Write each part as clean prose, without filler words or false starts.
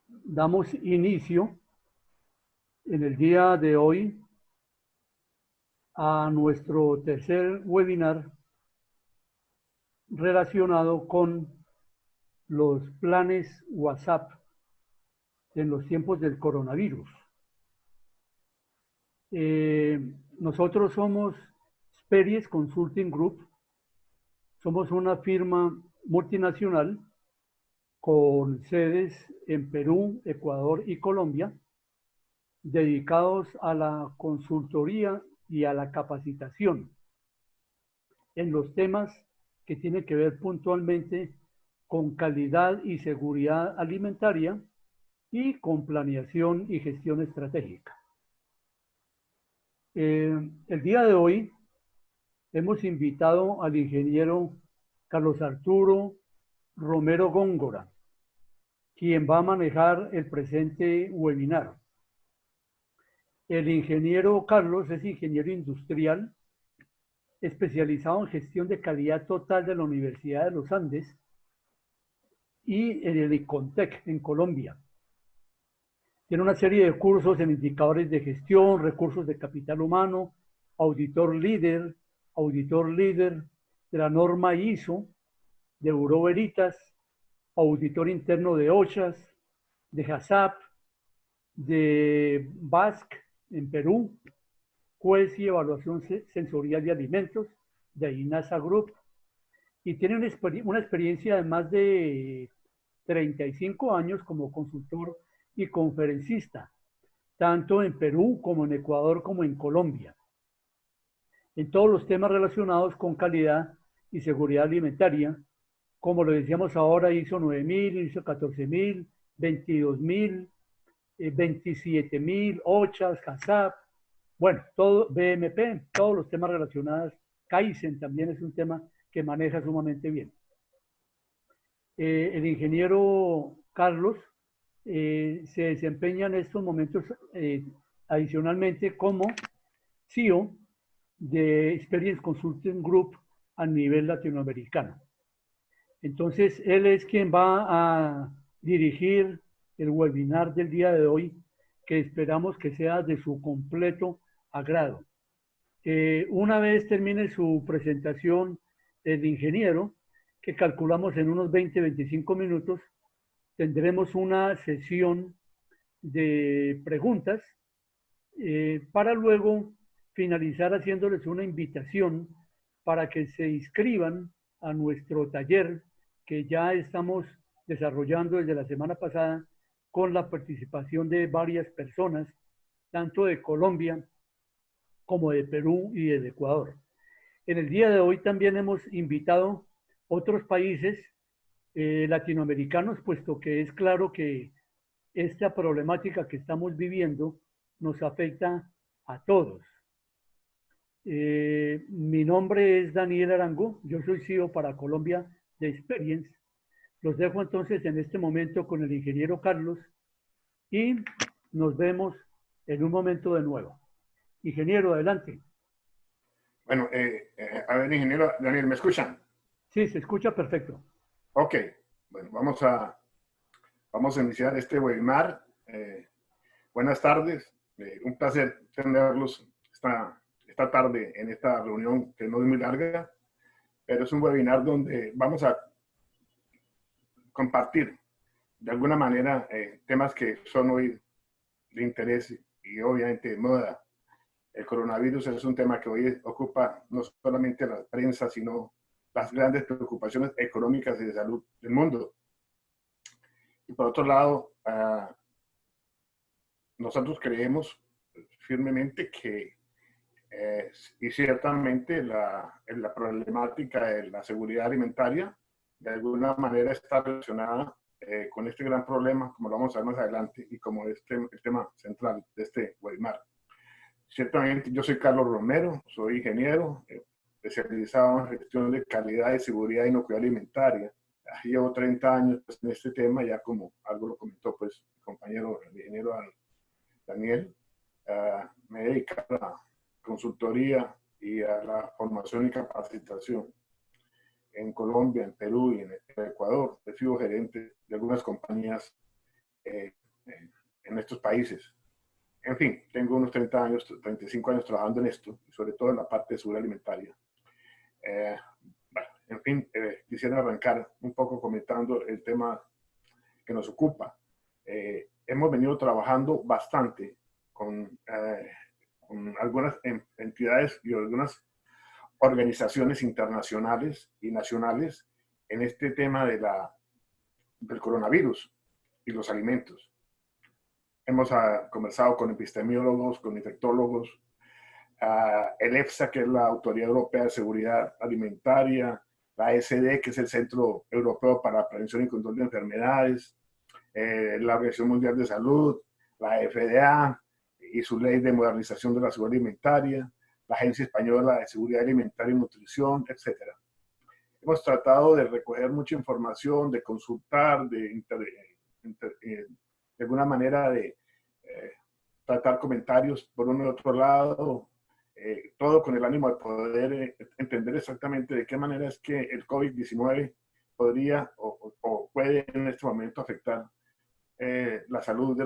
Damos inicio en el día de hoy a nuestro tercer webinar relacionado con los planes WhatsApp en los tiempos del coronavirus. Nosotros somos Speries Consulting Group, somos una firma multinacional con sedes en Perú, Ecuador y Colombia, dedicados a la consultoría y a la capacitación en los temas que tienen que ver puntualmente con calidad y seguridad alimentaria y con planeación y gestión estratégica. El día de hoy hemos invitado al ingeniero Carlos Arturo Romero Góngora, quien va a manejar el presente webinar. El ingeniero Carlos es ingeniero industrial especializado en gestión de calidad total de la Universidad de los Andes y en el ICONTEC en Colombia. Tiene una serie de cursos en indicadores de gestión, recursos de capital humano, auditor líder de la norma ISO, de Bureau Veritas, auditor interno de OCHAS, de HACCP, de BASC en Perú, juez y evaluación sensorial de alimentos, de INASA Group, y tiene una experiencia de más de 35 años como consultor y conferencista, tanto en Perú como en Ecuador como en Colombia, en todos los temas relacionados con calidad y seguridad alimentaria, como lo decíamos ahora, ISO 9000, ISO 14000, 22000, 27000, OCHAS, HACCP, bueno, todo BMP, todos los temas relacionados. Kaizen también es un tema que maneja sumamente bien. El ingeniero Carlos se desempeña en estos momentos adicionalmente como CEO de Experience Consulting Group a nivel latinoamericano. Entonces, él es quien va a dirigir el webinar del día de hoy, que esperamos que sea de su completo agrado. Una vez termine su presentación, el ingeniero, que calculamos en unos 20-25 minutos, tendremos una sesión de preguntas para luego finalizar haciéndoles una invitación para que se inscriban a nuestro taller que ya estamos desarrollando desde la semana pasada con la participación de varias personas, tanto de Colombia como de Perú y de Ecuador. En el día de hoy también hemos invitado otros países latinoamericanos, puesto que es claro que esta problemática que estamos viviendo nos afecta a todos. Mi nombre es Daniel Arango, yo soy CEO para Colombia de Experience. Los dejo entonces en este momento con el ingeniero Carlos y nos vemos en un momento de nuevo. Ingeniero, adelante. Bueno, a ver, ingeniero Daniel, ¿me escuchan? Sí, se escucha perfecto. Ok, bueno, vamos a iniciar este webinar. Buenas tardes, un placer tenerlos esta tarde en esta reunión que no es muy larga, pero es un webinar donde vamos a compartir de alguna manera temas que son hoy de interés y obviamente de moda. El coronavirus es un tema que hoy ocupa no solamente la prensa, sino las grandes preocupaciones económicas y de salud del mundo. Y por otro lado, nosotros creemos firmemente que, y ciertamente, la problemática de la seguridad alimentaria de alguna manera está relacionada con este gran problema, como lo vamos a ver más adelante, y como el tema central de este webinar. Ciertamente, yo soy Carlos Romero, soy ingeniero, especializado en gestión de calidad y seguridad y inocuidad alimentaria. Llevo 30 años en este tema, ya como algo lo comentó pues mi compañero, el ingeniero Daniel. Me dedico a la consultoría y a la formación y capacitación en Colombia, en Perú y en Ecuador. He sido gerente de algunas compañías en estos países. En fin, tengo unos 30 años, 35 años trabajando en esto, sobre todo en la parte de seguridad alimentaria. Bueno, en fin, quisiera arrancar un poco comentando el tema que nos ocupa. Hemos venido trabajando bastante con algunas entidades y algunas organizaciones internacionales y nacionales en este tema del coronavirus y los alimentos. Hemos conversado con epidemiólogos, con infectólogos, el EFSA, que es la Autoridad Europea de Seguridad Alimentaria, la ECD, que es el Centro Europeo para la Prevención y Control de Enfermedades, la Organización Mundial de Salud, la FDA y su ley de modernización de la seguridad alimentaria, la Agencia Española de Seguridad Alimentaria y Nutrición, etc. Hemos tratado de recoger mucha información, de consultar, de alguna manera de tratar comentarios por uno y otro lado, todo con el ánimo de poder entender exactamente de qué manera es que el COVID-19 podría o puede en este momento afectar la salud de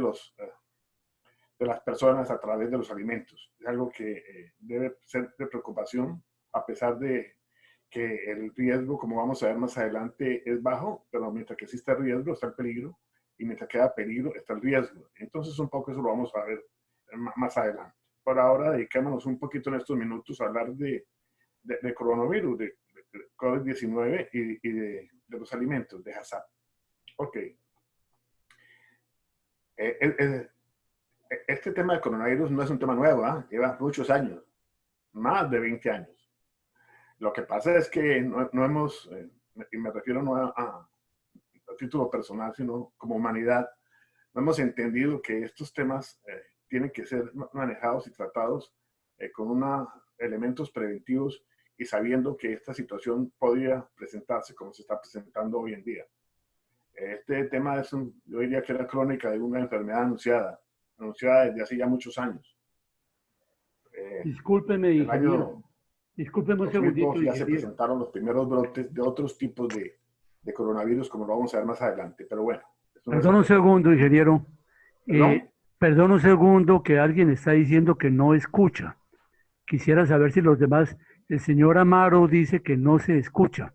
las personas a través de los alimentos. Es algo que debe ser de preocupación, a pesar de que el riesgo, como vamos a ver más adelante, es bajo, pero mientras que existe riesgo está el peligro, y mientras queda peligro está el riesgo. Entonces un poco eso lo vamos a ver más adelante. Por ahora dediquémonos un poquito en estos minutos a hablar de coronavirus, de COVID-19 y de los alimentos, de HACCP. Ok. Este tema de coronavirus no es un tema nuevo, ¿eh? Lleva muchos años, más de 20 años. Lo que pasa es que no hemos, y me refiero no a título personal, sino como humanidad, no hemos entendido que estos temas tienen que ser manejados y tratados con elementos preventivos y sabiendo que esta situación podría presentarse como se está presentando hoy en día. Este tema es, yo diría que era crónica de una enfermedad anunciada desde hace ya muchos años. Discúlpeme, ingeniero. Discúlpeme un segundito, ya se presentaron los primeros brotes de otros tipos de coronavirus, como lo vamos a ver más adelante. Pero bueno. Perdón un segundo, ingeniero. Perdón un segundo, que alguien está diciendo que no escucha. Quisiera saber si los demás, el señor Amaro dice que no se escucha.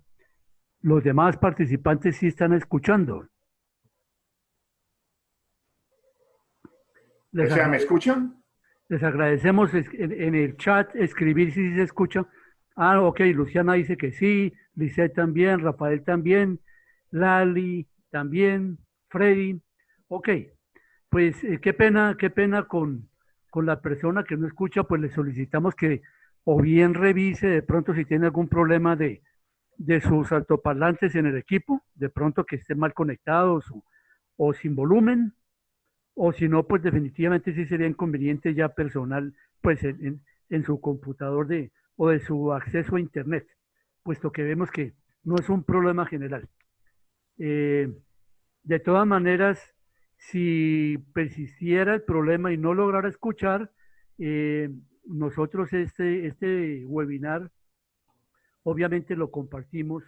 Los demás participantes sí están escuchando. ¿me escuchan? Les agradecemos en el chat escribir si se escucha. Ah, ok, Luciana dice que sí, Lisette también, Rafael también, Lali también, Freddy. Ok, pues qué pena con la persona que no escucha, pues le solicitamos que o bien revise de pronto si tiene algún problema de sus altoparlantes en el equipo, de pronto que estén mal conectados o sin volumen, o si no, pues definitivamente sí sería inconveniente ya personal, pues en su computador o de su acceso a Internet, puesto que vemos que no es un problema general. De todas maneras, si persistiera el problema y no lograra escuchar, nosotros este webinar obviamente lo compartimos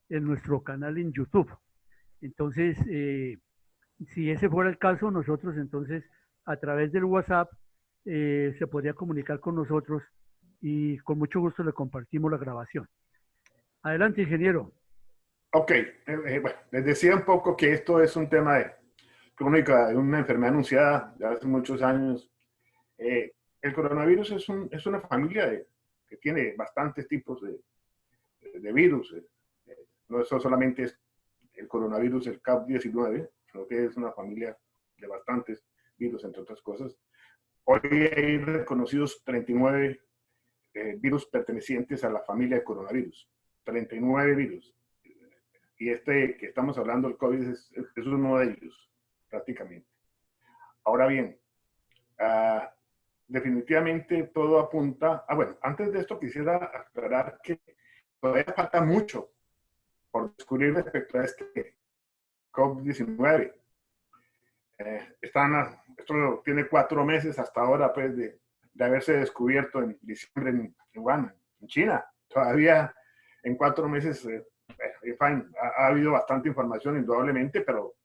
en nuestro canal en YouTube. Entonces, si ese fuera el caso, nosotros entonces a través del WhatsApp se podría comunicar con nosotros y con mucho gusto le compartimos la grabación. Adelante, ingeniero. Ok, bueno, les decía un poco que esto es un tema crónica de una enfermedad anunciada de hace muchos años. El coronavirus es una familia que tiene bastantes tipos de virus. No solamente es el coronavirus, el COV-19, sino que es una familia de bastantes virus, entre otras cosas. Hoy hay reconocidos 39 virus pertenecientes a la familia de coronavirus. 39 virus. Y este que estamos hablando, el COVID, es uno de ellos, prácticamente. Ahora bien, definitivamente todo apunta... bueno, antes de esto quisiera aclarar que todavía falta mucho por descubrir respecto a este COVID-19. Esto tiene 4 meses hasta ahora, pues, de haberse descubierto en diciembre en Wuhan, en China. Todavía en 4 meses... ha habido bastante información, indudablemente, pero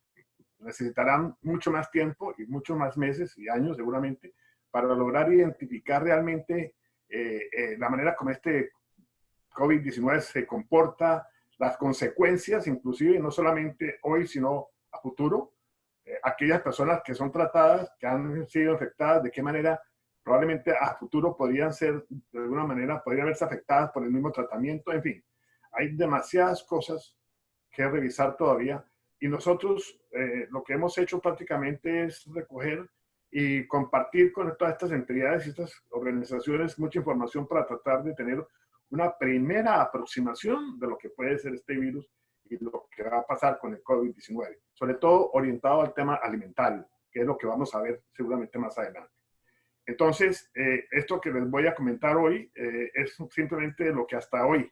necesitarán mucho más tiempo y muchos más meses y años seguramente para lograr identificar realmente la manera como este COVID-19 se comporta, las consecuencias, inclusive no solamente hoy, sino a futuro. Aquellas personas que son tratadas, que han sido infectadas, de qué manera probablemente a futuro podrían ser, de alguna manera, podrían verse afectadas por el mismo tratamiento. En fin, hay demasiadas cosas que revisar todavía. Y nosotros lo que hemos hecho prácticamente es recoger y compartir con todas estas entidades y estas organizaciones mucha información para tratar de tener una primera aproximación de lo que puede ser este virus y lo que va a pasar con el COVID-19, sobre todo orientado al tema alimentario, que es lo que vamos a ver seguramente más adelante. Entonces, esto que les voy a comentar hoy es simplemente lo que hasta hoy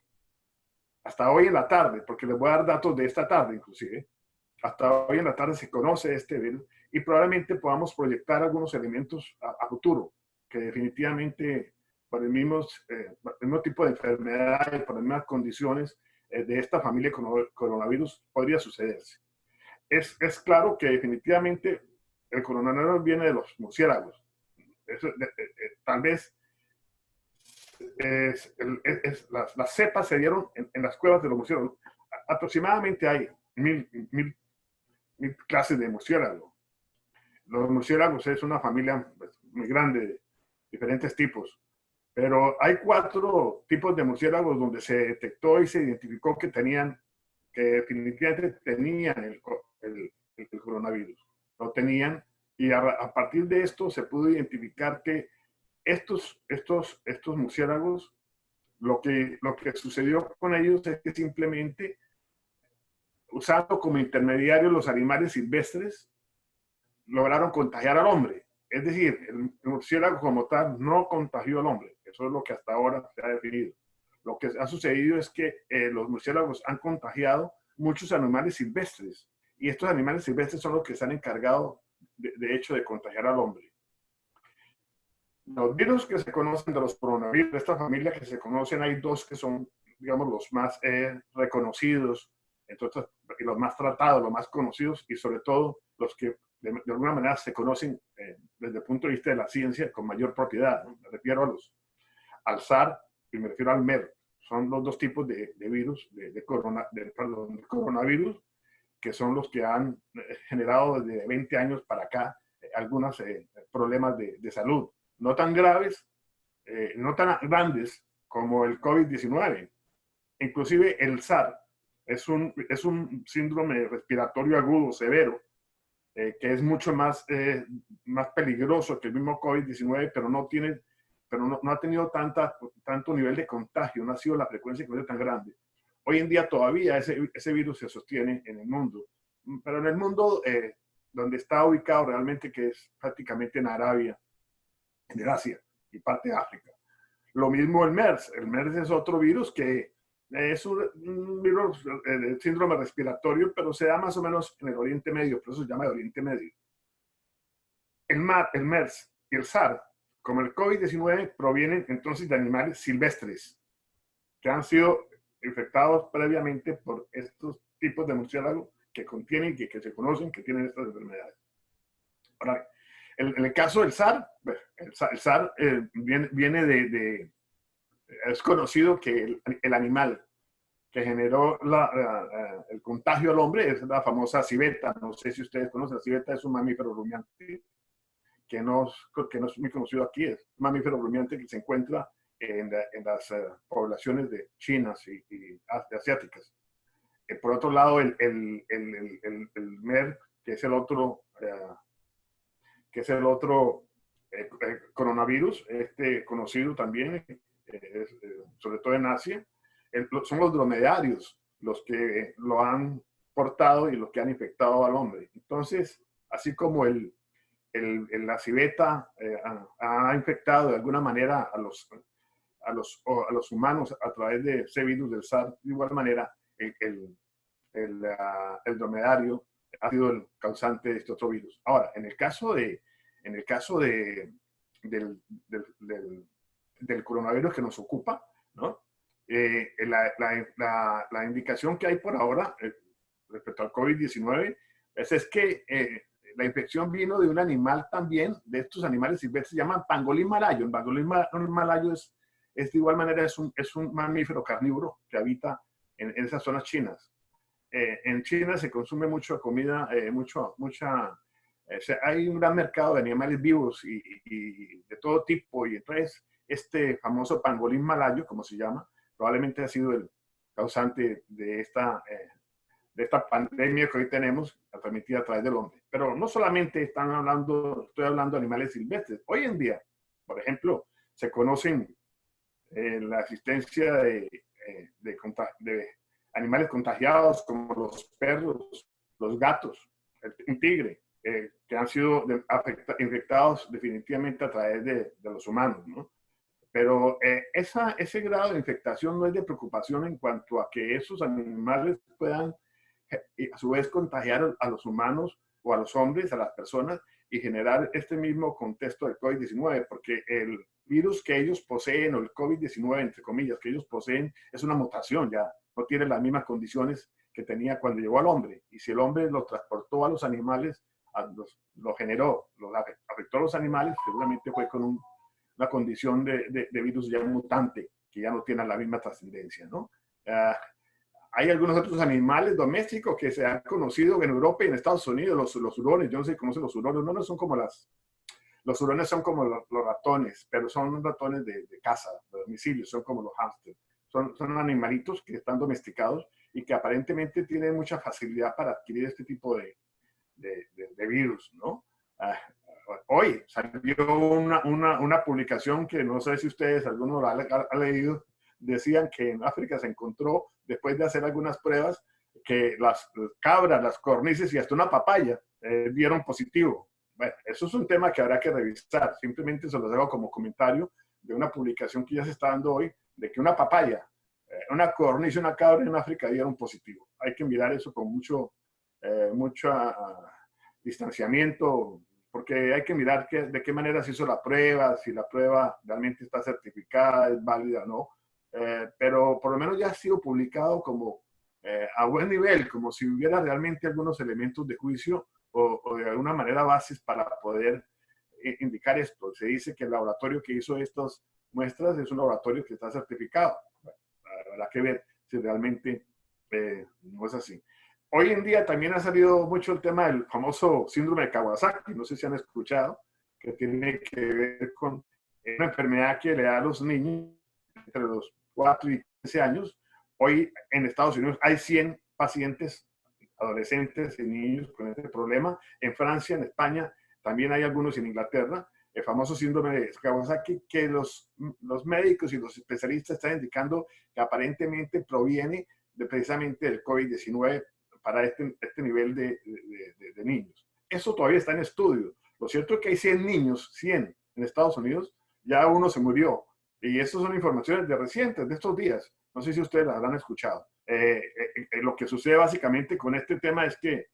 en la tarde, porque les voy a dar datos de esta tarde inclusive, hasta hoy en la tarde se conoce este virus y probablemente podamos proyectar algunos elementos a futuro que definitivamente por el mismo tipo de enfermedades, por las mismas condiciones de esta familia coronavirus podría sucederse. Es claro que definitivamente el coronavirus viene de los murciélagos. Tal vez las cepas se dieron en las cuevas de los murciélagos. Aproximadamente hay mil clases de murciélagos. Los murciélagos es una familia pues, muy grande de diferentes tipos, pero hay 4 tipos de murciélagos donde se detectó y se identificó que definitivamente tenían el coronavirus. Lo tenían y a partir de esto se pudo identificar que estos murciélagos, lo que sucedió con ellos es que simplemente usando como intermediarios los animales silvestres, lograron contagiar al hombre. Es decir, el murciélago como tal no contagió al hombre. Eso es lo que hasta ahora se ha definido. Lo que ha sucedido es que los murciélagos han contagiado muchos animales silvestres. Y estos animales silvestres son los que se han encargado, de hecho, de contagiar al hombre. Los virus que se conocen de los coronavirus, de esta familia que se conocen, hay 2 que son, digamos, los más reconocidos, entonces, los más tratados, los más conocidos y sobre todo los que de alguna manera se conocen desde el punto de vista de la ciencia con mayor propiedad, ¿no? Me refiero al SARS y me refiero al MERS. Son los 2 tipos de virus, de coronavirus, que son los que han generado desde 20 años para acá algunos problemas de salud. No tan graves, no tan grandes como el COVID-19. Inclusive el SARS es un síndrome respiratorio agudo severo, que es mucho más peligroso que el mismo COVID-19, pero no ha tenido tanto nivel de contagio, no ha sido la frecuencia de contagio tan grande. Hoy en día todavía ese virus se sostiene en el mundo, pero en el mundo donde está ubicado realmente, que es prácticamente en Arabia, en Asia y parte de África. Lo mismo el MERS. El MERS es otro virus que es un virus de síndrome respiratorio, pero se da más o menos en el Oriente Medio, por eso se llama el Oriente Medio. El MERS y el SARS, como el COVID-19, provienen entonces de animales silvestres que han sido infectados previamente por estos tipos de murciélagos que contienen, que se conocen, que tienen estas enfermedades. Ahora, en el caso del SARS, el SARS viene es conocido que el animal que generó el contagio al hombre es la famosa civeta. No sé si ustedes conocen, la civeta es un mamífero rumiante que no es muy conocido aquí, es un mamífero rumiante que se encuentra en las poblaciones de chinas y asiáticas. Por otro lado, el MERS, que es el otro coronavirus, conocido también, sobre todo en Asia, son los dromedarios los que lo han portado y los que han infectado al hombre. Entonces, así como la civeta ha infectado de alguna manera a los humanos a través de ese virus del SARS, de igual manera el dromedario ha sido el causante de este otro virus. Ahora, en el caso del coronavirus que nos ocupa, ¿no? La indicación que hay por ahora respecto al COVID-19 Pues es que la infección vino de un animal también, de estos animales silvestres, se llaman pangolín malayo. El pangolín malayo es de igual manera, es un mamífero carnívoro que habita en esas zonas chinas. En China se consume mucho comida, hay un gran mercado de animales vivos y de todo tipo, y entonces este famoso pangolín malayo, como se llama, probablemente ha sido el causante de esta pandemia que hoy tenemos, transmitida a través del hombre. Pero no solamente estoy hablando de animales silvestres. Hoy en día, por ejemplo, se conocen la existencia de animales contagiados como los perros, los gatos, un tigre, que han sido infectados definitivamente a través de los humanos, ¿no? Pero ese grado de infectación no es de preocupación en cuanto a que esos animales puedan a su vez contagiar a los humanos o a los hombres, a las personas, y generar este mismo contexto del COVID-19, porque el virus que ellos poseen, o el COVID-19, entre comillas, que ellos poseen, es una mutación ya, no tiene las mismas condiciones que tenía cuando llegó al hombre. Y si el hombre lo transportó a los animales, lo generó, afectó a los animales, seguramente fue con una condición de virus ya mutante, que ya no tiene la misma trascendencia, ¿no? Hay algunos otros animales domésticos que se han conocido en Europa y en Estados Unidos, los hurones. Yo no sé si conocen los hurones, no son como los hurones son como los ratones, pero son ratones de casa, de domicilio, son como los hámsters. Son animalitos que están domesticados y que aparentemente tienen mucha facilidad para adquirir este tipo de virus, ¿no? Hoy salió una publicación que no sé si ustedes, alguno la ha leído, decían que en África se encontró, después de hacer algunas pruebas, que las cabras, las codornices y hasta una papaya dieron positivo. Bueno, eso es un tema que habrá que revisar. Simplemente se los dejo como comentario de una publicación que ya se está dando hoy, de que una papaya, una codorniz y una cabra en África dieron positivo. Hay que mirar eso con mucho distanciamiento, porque hay que mirar de qué manera se hizo la prueba, si la prueba realmente está certificada, es válida o no. Pero por lo menos ya ha sido publicado como a buen nivel, como si hubiera realmente algunos elementos de juicio o de alguna manera bases para poder indicar esto. Se dice que el laboratorio que hizo estas muestras es un laboratorio que está certificado. Bueno, habrá que ver si realmente no es así. Hoy en día también ha salido mucho el tema del famoso síndrome de Kawasaki, no sé si han escuchado, que tiene que ver con una enfermedad que le da a los niños entre los 4 y 15 años. Hoy en Estados Unidos hay 100 pacientes, adolescentes y niños con este problema. En Francia, en España, también hay algunos en Inglaterra. El famoso síndrome de Kawasaki, que los médicos y los especialistas están indicando que aparentemente proviene precisamente del COVID-19 para este nivel de niños. Eso todavía está en estudio. Lo cierto es que hay 100 niños, 100 en Estados Unidos, ya uno se murió. Y estas son informaciones de recientes, de estos días. No sé si ustedes las habrán escuchado. Lo que sucede básicamente con este tema es que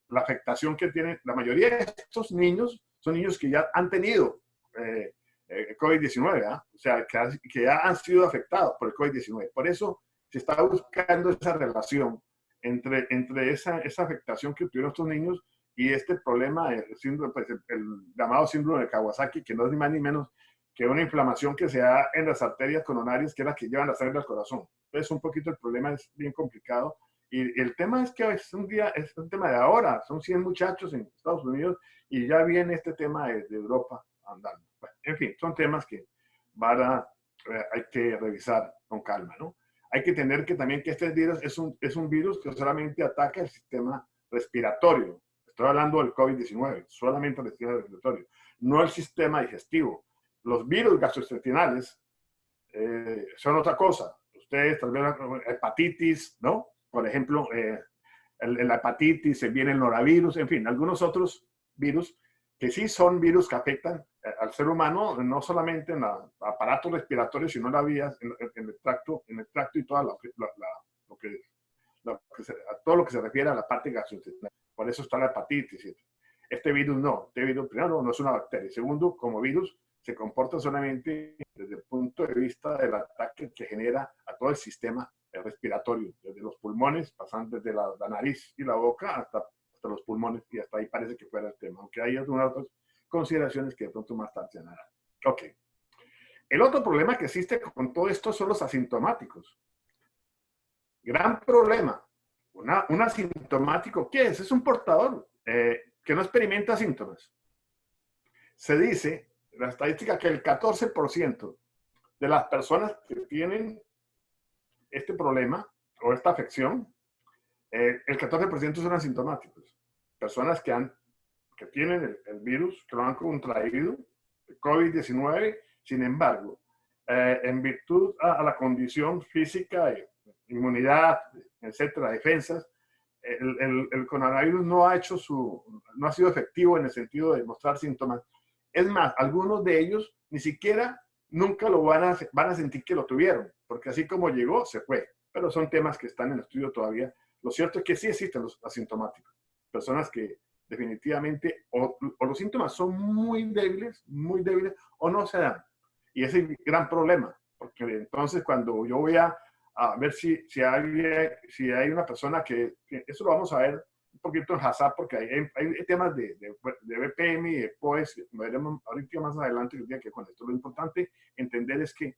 la afectación que tienen la mayoría de estos niños son niños que ya han tenido COVID-19, o sea, que ya han sido afectados por el COVID-19. Por eso se está buscando esa relación entre esa afectación que tuvieron estos niños y este problema, el llamado síndrome de Kawasaki, que no es ni más ni menos que una inflamación que se da en las arterias coronarias, que es la que llevan la sangre al corazón. Entonces, un poquito el problema es bien complicado. Y el tema es que es un tema de ahora. Son 100 muchachos en Estados Unidos y ya viene este tema de Europa andando. Bueno, en fin, son temas que hay que revisar con calma, ¿no? Hay que entender que también que este virus es un virus que solamente ataca el sistema respiratorio. Estoy hablando del COVID-19, solamente el sistema respiratorio, no el sistema digestivo. Los virus gastrointestinales son otra cosa. Ustedes tal vez hepatitis, ¿no? Por ejemplo, la hepatitis, viene el norovirus, en fin, algunos otros virus que sí son virus que afectan al ser humano, no solamente en el aparato respiratorio, sino en la vía, en el tracto y todo todo lo que se refiere a la parte gastrointestinal. Por eso está la hepatitis. Este virus no. Este virus, primero, no es una bacteria. Segundo, como virus, se comporta solamente desde el punto de vista del ataque que genera a todo el sistema respiratorio, desde los pulmones, pasando desde la nariz y la boca hasta los pulmones, y hasta ahí parece que fuera el tema, aunque hay algunas otras consideraciones que de pronto más tarde se harán. Ok. El otro problema que existe con todo esto son los asintomáticos. Gran problema. Un asintomático, ¿qué es? Es un portador que no experimenta síntomas. Se dice, la estadística, que el 14% de las personas que tienen este problema o esta afección, el 14% son asintomáticos. Personas que tienen el virus, que lo han contraído, el COVID-19, sin embargo, en virtud a la condición física, inmunidad, etcétera, defensas, el coronavirus no ha sido efectivo en el sentido de mostrar síntomas. Es más, algunos de ellos ni siquiera nunca van a sentir que lo tuvieron, porque así como llegó, se fue. Pero son temas que están en estudio todavía. Lo cierto es que sí existen los asintomáticos. Personas que definitivamente o los síntomas son muy débiles, o no se dan. Y ese es el gran problema, porque entonces cuando yo voy a ver si hay una persona eso lo vamos a ver un poquito en HACCP, porque hay temas de BPM y de POES, veremos ahorita más adelante, que con esto lo importante entender es que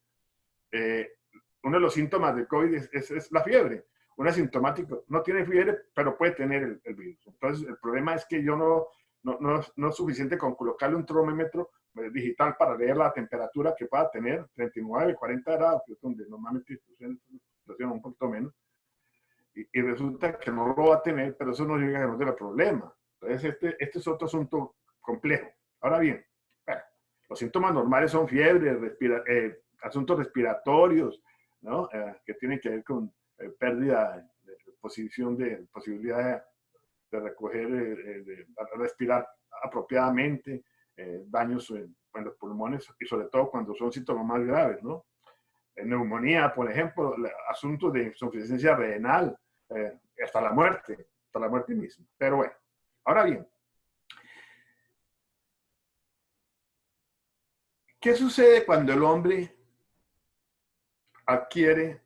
uno de los síntomas del COVID es la fiebre. Un asintomático no tiene fiebre, pero puede tener el virus. Entonces, el problema es que no es suficiente con colocarle un termómetro digital para leer la temperatura que pueda tener, 39, 40 grados, que es donde normalmente situación un poquito menos, y resulta que no lo va a tener, pero eso no llega a no tener problema. Entonces, este es otro asunto complejo. Ahora bien, bueno, los síntomas normales son fiebre, asuntos respiratorios, ¿no? Que tienen que ver con pérdida de posibilidad de recoger, de respirar apropiadamente, daños en los pulmones, y sobre todo cuando son síntomas más graves, ¿no? Neumonía, por ejemplo, asuntos de insuficiencia renal, hasta la muerte misma. Pero bueno, ahora bien, ¿qué sucede cuando el hombre adquiere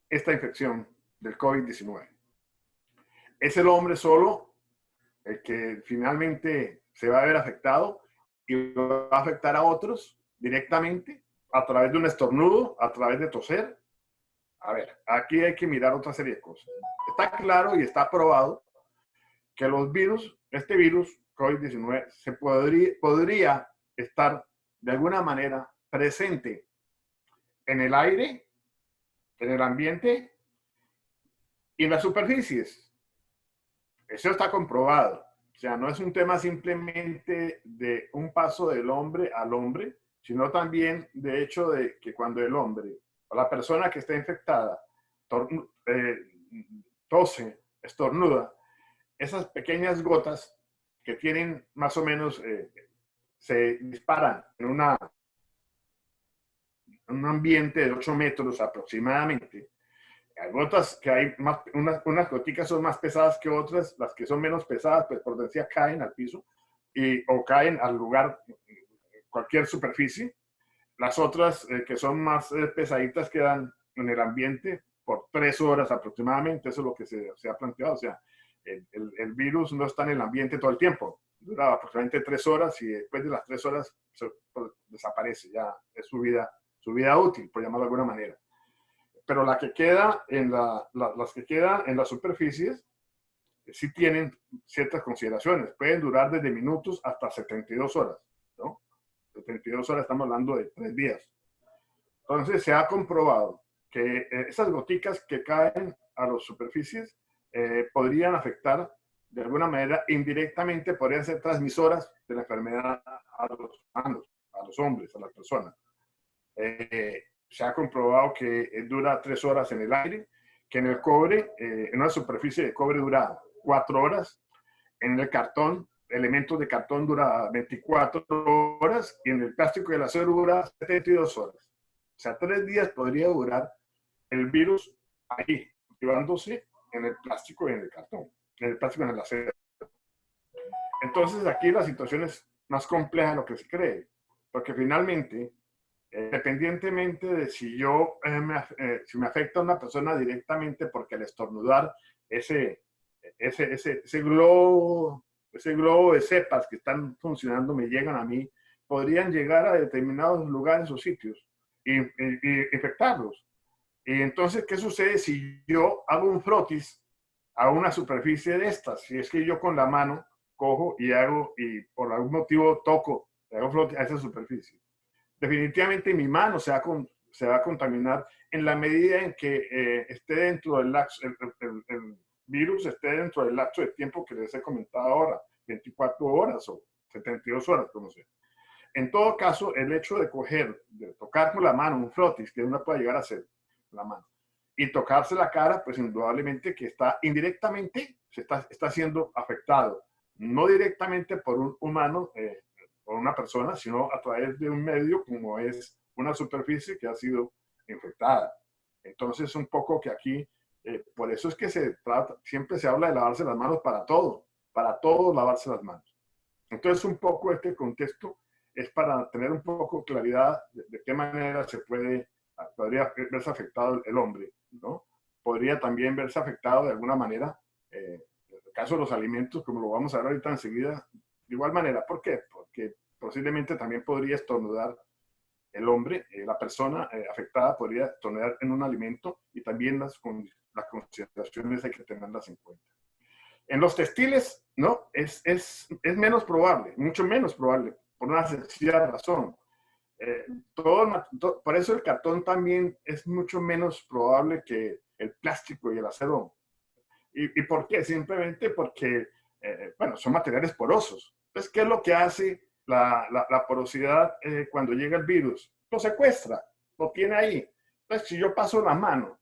esta infección del COVID-19? ¿Es el hombre solo el que finalmente se va a ver afectado y va a afectar a otros directamente a través de un estornudo, a través de toser? A ver, aquí hay que mirar otra serie de cosas. Está claro y está probado que este virus COVID-19 podría estar de alguna manera presente en el aire, en el ambiente y en las superficies. Eso está comprobado. O sea, no es un tema simplemente de un paso del hombre al hombre, sino también de hecho de que cuando el hombre o la persona que está infectada tose, estornuda, esas pequeñas gotas que tienen más o menos, se disparan en un ambiente de 8 metros aproximadamente. Hay gotas que hay unas goticas son más pesadas que otras, las que son menos pesadas, pues por decir, caen al piso o caen al lugar, cualquier superficie. Las otras que son más pesaditas quedan en el ambiente por 3 horas aproximadamente. Eso es lo que se ha planteado. O sea, el virus no está en el ambiente todo el tiempo. Dura aproximadamente 3 horas y después de las 3 horas desaparece. Ya es su vida útil, por llamarlo de alguna manera. Pero las que quedan en las superficies sí tienen ciertas consideraciones. Pueden durar desde minutos hasta 72 horas, ¿no? 72 horas, estamos hablando de 3 días. Entonces se ha comprobado que esas goticas que caen a las superficies podrían afectar de alguna manera indirectamente, podrían ser transmisoras de la enfermedad a los humanos, a los hombres, a las personas. Se ha comprobado que dura 3 horas en el aire, que en el cobre, en una superficie de cobre dura 4 horas, en el cartón, elementos de cartón dura 24 horas y en el plástico y el acero dura 72 horas. O sea, 3 días podría durar el virus ahí, activándose en el plástico y en el cartón, en el plástico y en el acero. Entonces aquí la situación es más compleja de lo que se cree, porque finalmente Independientemente de si si me afecta a una persona directamente porque al estornudar ese, ese globo de cepas que están funcionando me llegan a mí, podrían llegar a determinados lugares o sitios y infectarlos. Y entonces, ¿qué sucede si yo hago un frotis a una superficie de estas? Si es que yo con la mano cojo y por algún motivo toco, hago frotis a esa superficie. Definitivamente mi mano se va a contaminar en la medida en que esté dentro del lapso, el virus esté dentro del lapso de tiempo que les he comentado ahora, 24 horas o 72 horas, como sea. En todo caso, el hecho de tocar con la mano un frotis, que uno puede llegar a hacer la mano, y tocarse la cara, pues indudablemente que está indirectamente, está siendo afectado, no directamente por un humano, por una persona, sino a través de un medio como es una superficie que ha sido infectada. Entonces, un poco que aquí, por eso es que siempre se habla de lavarse las manos para todo lavarse las manos. Entonces, un poco este contexto es para tener un poco claridad de qué manera podría verse afectado el hombre, ¿no? Podría también verse afectado de alguna manera, en el caso de los alimentos, como lo vamos a ver ahorita enseguida, de igual manera. ¿Por qué? Porque posiblemente también podría estornudar el hombre, la persona afectada podría estornudar en un alimento y también las consideraciones hay que tenerlas en cuenta. En los textiles, no, es menos probable, mucho menos probable, por una sencilla razón. Por eso el cartón también es mucho menos probable que el plástico y el acero. ¿Y por qué? Simplemente porque, bueno, son materiales porosos. Entonces, ¿qué es lo que hace la porosidad cuando llega el virus? Lo secuestra, lo tiene ahí. Entonces, si yo paso la mano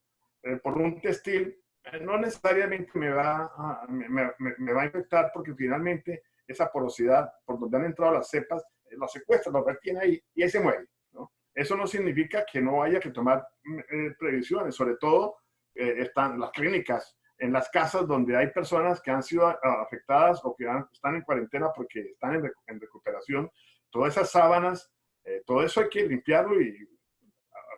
por un textil, no necesariamente me va a infectar porque finalmente esa porosidad por donde han entrado las cepas, lo secuestra, lo retiene ahí y ahí se muere, ¿no? Eso no significa que no haya que tomar previsiones, sobre todo están las clínicas, en las casas donde hay personas que han sido afectadas o que están en cuarentena porque están en recuperación, todas esas sábanas, todo eso hay que limpiarlo y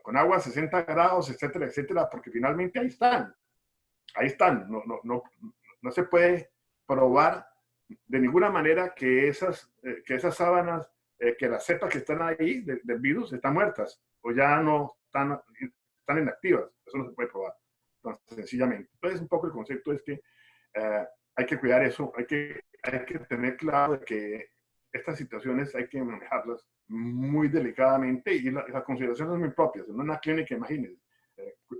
con agua a 60 grados, etcétera, etcétera, porque finalmente ahí están, no se puede probar de ninguna manera que esas sábanas, que las cepas que están ahí del virus están muertas o ya no están inactivas, eso no se puede probar. Entonces, sencillamente. Entonces, un poco el concepto es que hay que cuidar eso, hay que tener claro de que estas situaciones hay que manejarlas muy delicadamente y las consideraciones muy propias. En una clínica, imagínense,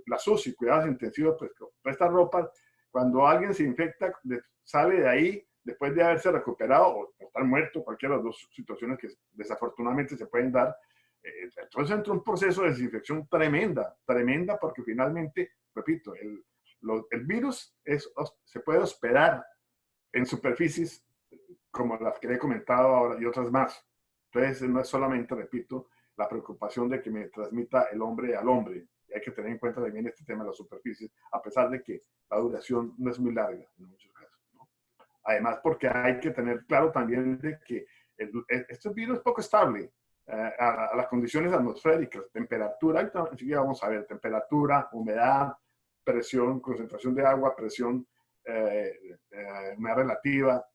las UCI, cuidados intensivos, pues esta ropa, cuando alguien se infecta, sale de ahí después de haberse recuperado o estar muerto, cualquiera de las dos situaciones que desafortunadamente se pueden dar. Entonces entra un proceso de desinfección tremenda, porque finalmente, repito, el virus se puede hospedar en superficies como las que he comentado ahora y otras más. Entonces no es solamente, repito, la preocupación de que me transmita el hombre al hombre. Y hay que tener en cuenta también este tema de las superficies, a pesar de que la duración no es muy larga en muchos casos, ¿no? Además, porque hay que tener claro también de que este virus es poco estable a las condiciones atmosféricas, temperatura, ahorita enseguida vamos a ver, temperatura, humedad, presión, concentración de agua, presión, humedad relativa,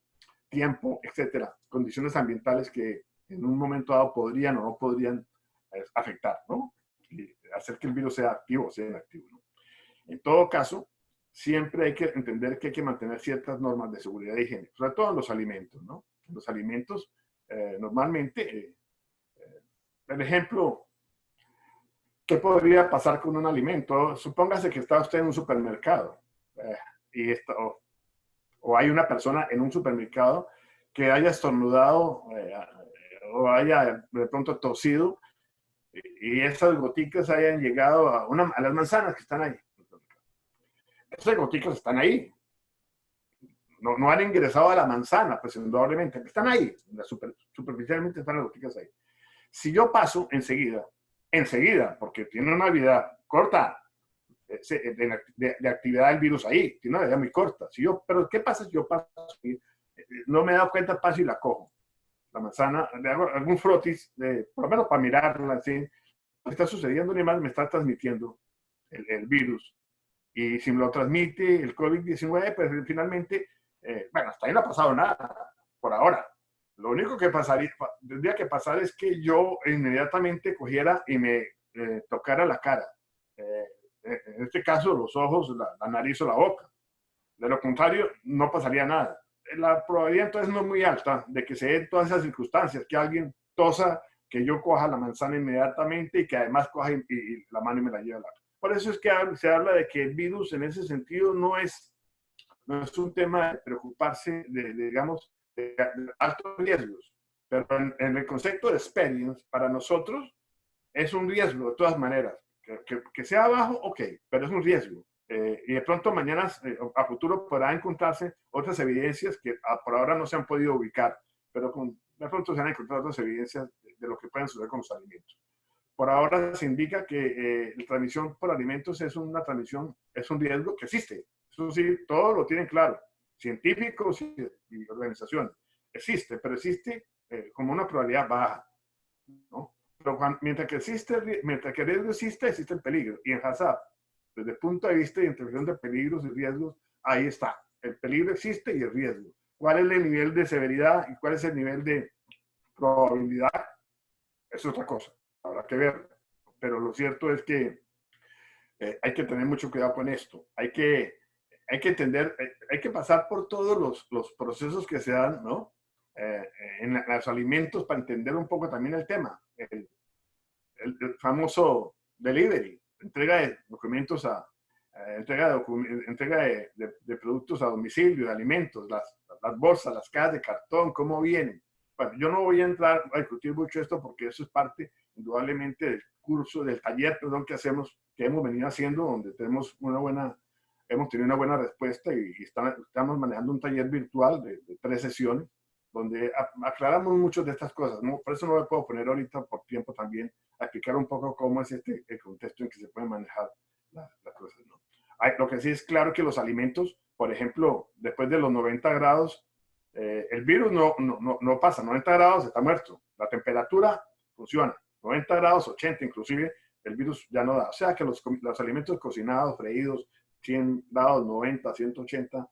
tiempo, etcétera, condiciones ambientales que en un momento dado podrían o no podrían afectar, ¿no? Y hacer que el virus sea activo o sea inactivo, ¿no? En todo caso, siempre hay que entender que hay que mantener ciertas normas de seguridad y higiene, sobre todo en los alimentos, ¿no? Los alimentos, normalmente, el ejemplo, ¿qué podría pasar con un alimento? Supóngase que está usted en un supermercado o hay una persona en un supermercado que haya estornudado o haya de pronto tosido y esas goticas hayan llegado a las manzanas que están ahí. Esas goticas están ahí. No han ingresado a la manzana, pues indudablemente. Están ahí. Superficialmente están las goticas ahí. Si yo paso enseguida, porque tiene una vida corta de actividad del virus ahí, tiene una vida muy corta. Pero ¿qué pasa si yo paso y no me he dado cuenta, paso y la cojo? La manzana, le hago algún frotis, por lo menos para mirarla así, que está sucediendo, un animal me está transmitiendo el virus. Y si me lo transmite el COVID-19, pues finalmente, bueno, hasta ahí no ha pasado nada por ahora. Lo único que tendría que pasar es que yo inmediatamente cogiera y me tocara la cara. En este caso, los ojos, la nariz o la boca. De lo contrario, no pasaría nada. La probabilidad entonces no es muy alta de que se den todas esas circunstancias, que alguien tosa, que yo coja la manzana inmediatamente y que además coja y la mano y me la lleve a la. Por eso es que se habla de que el virus en ese sentido no es un tema de preocuparse digamos, de altos riesgos. Pero en el concepto de experience, para nosotros es un riesgo de todas maneras. Que sea bajo, ok, pero es un riesgo. Y de pronto mañana, a futuro, podrá encontrarse otras evidencias que por ahora no se han podido ubicar, pero de pronto se han encontrado otras evidencias de lo que pueden suceder con los alimentos. Por ahora se indica que la transmisión por alimentos es un riesgo que existe. Eso sí, todos lo tienen claro, científicos y organizaciones. Existe, pero existe como una probabilidad baja, ¿no? Pero mientras que el riesgo existe el peligro. Y en HACCP, desde el punto de vista de intervención de peligros y riesgos, ahí está. El peligro existe y el riesgo. ¿Cuál es el nivel de severidad y cuál es el nivel de probabilidad? Es otra cosa. Habrá que ver. Pero lo cierto es que hay que tener mucho cuidado con esto. Hay que entender, hay que pasar por todos los procesos que se dan, ¿no? En los alimentos para entender un poco también el tema. El famoso delivery, entrega de documentos entrega de productos a domicilio, de alimentos, las bolsas, las cajas de cartón, cómo vienen. Bueno, yo no voy a entrar a discutir mucho esto porque eso es parte, indudablemente, del curso, del taller, perdón, que hemos venido haciendo, donde hemos tenido una buena respuesta y estamos manejando un taller virtual de 3 sesiones, donde aclaramos muchas de estas cosas, ¿no? Por eso no me puedo poner ahorita por tiempo también a explicar un poco cómo es el contexto en que se pueden manejar las cosas, ¿no? Lo que sí es claro que los alimentos, por ejemplo, después de los 90 grados, el virus no pasa, 90 grados está muerto, la temperatura funciona, 90 grados, 80 inclusive, el virus ya no da. O sea que los alimentos cocinados, freídos, 100 grados, 90, 180,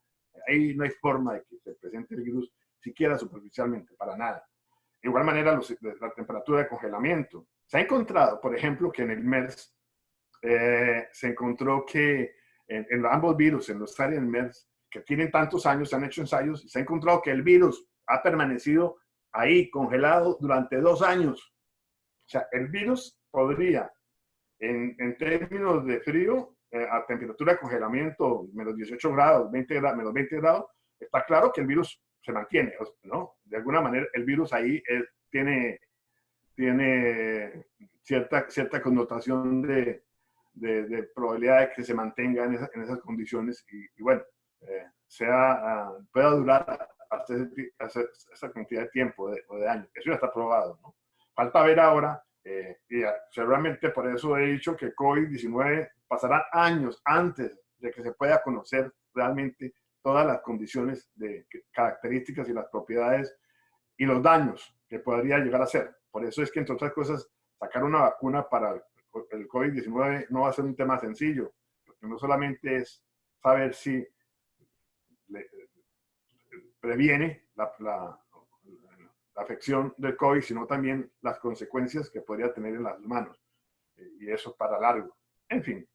ahí no hay forma de que se presente el virus siquiera superficialmente, para nada. De igual manera, la temperatura de congelamiento. Se ha encontrado, por ejemplo, que en el MERS se encontró que en ambos virus, en los SARS y en el MERS, que tienen tantos años, se han hecho ensayos y se ha encontrado que el virus ha permanecido ahí congelado durante 2 años. O sea, el virus podría, en términos de frío, a temperatura de congelamiento, menos 18 grados, 20 grados, menos 20 grados, está claro que el virus se mantiene, ¿no? De alguna manera el virus ahí tiene cierta connotación de probabilidad de que se mantenga en esas condiciones y bueno, pueda durar hasta esa cantidad de tiempo o de años. Eso ya está probado, ¿no? Falta ver ahora, y seguramente por eso he dicho que COVID-19 pasará años antes de que se pueda conocer realmente todas las condiciones de características y las propiedades y los daños que podría llegar a ser. Por eso es que, entre otras cosas, sacar una vacuna para el COVID-19 no va a ser un tema sencillo, porque no solamente es saber si previene la afección del COVID, sino también las consecuencias que podría tener en las humanos. Y eso para largo. En fin,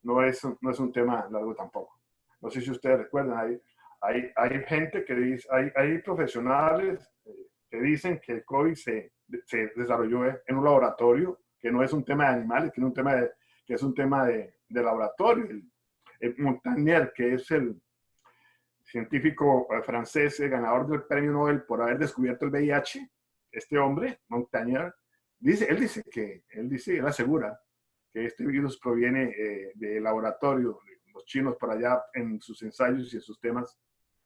no es un tema largo tampoco. No sé si ustedes recuerdan, hay gente que dice, hay profesionales que dicen que el COVID se desarrolló en un laboratorio, que no es un tema de animales, que es un tema de laboratorio. El Montagnier, que es el científico francés, ganador del premio Nobel por haber descubierto el VIH, este hombre, Montagnier, él asegura que este virus proviene de laboratorio. Los chinos por allá en sus ensayos y en sus temas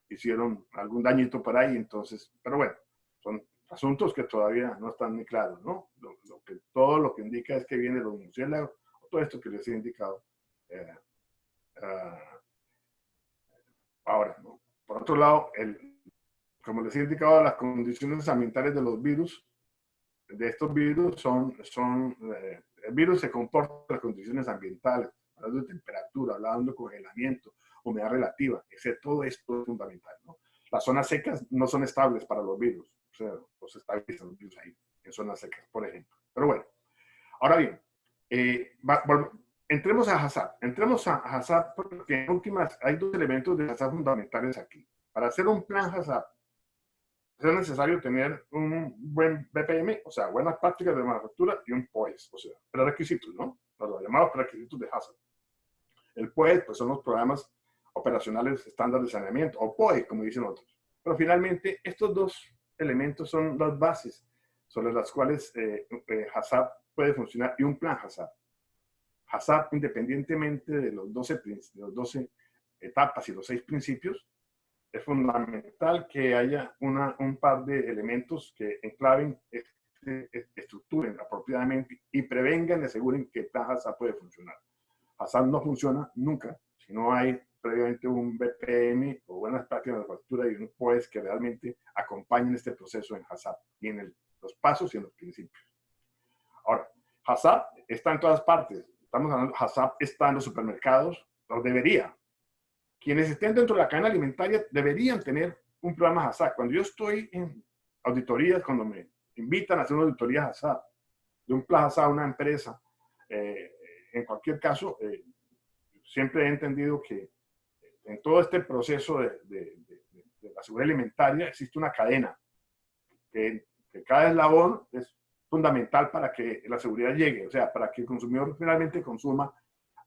hicieron algún dañito por ahí, entonces, pero bueno, son asuntos que todavía no están muy claros, ¿no? Todo lo que indica es que viene de los murciélagos, todo esto que les he indicado. Ahora, ¿no? Por otro lado, como les he indicado, las condiciones ambientales de los virus, de estos virus, el virus se comporta en las condiciones ambientales, hablando de temperatura, hablando de congelamiento, humedad relativa, todo esto es fundamental, ¿no? Las zonas secas no son estables para los virus, o sea, los estabilizan los virus ahí, en zonas secas, por ejemplo. Pero bueno, ahora bien, entremos a HACCP porque en últimas hay dos elementos de HACCP fundamentales aquí. Para hacer un plan HACCP es necesario tener un buen BPM, o sea, buenas prácticas de manufactura y un POES, o sea, prerequisitos, ¿no? Los llamados prerequisitos de HACCP. El POES, pues son los programas operacionales estándar de saneamiento, o POE, como dicen otros. Pero finalmente, estos dos elementos son las bases sobre las cuales HACCP puede funcionar y un plan HACCP. HACCP, independientemente de los 12 etapas y los 6 principios, es fundamental que haya un par de elementos que enclaven, estructuren apropiadamente y prevengan y aseguren que el plan HACCP puede funcionar. HACCP no funciona nunca si no hay previamente un BPM o buenas prácticas de manufactura y un POES que realmente acompañen este proceso en HACCP y en los pasos y en los principios. Ahora, HACCP está en todas partes. Estamos hablando, HACCP está en los supermercados, lo debería. Quienes estén dentro de la cadena alimentaria deberían tener un programa HACCP. Cuando yo estoy en auditorías, cuando me invitan a hacer una auditoría HACCP, de un plan HACCP a una empresa, en cualquier caso, siempre he entendido que en todo este proceso de la seguridad alimentaria existe una cadena, que cada eslabón es fundamental para que la seguridad llegue, o sea, para que el consumidor finalmente consuma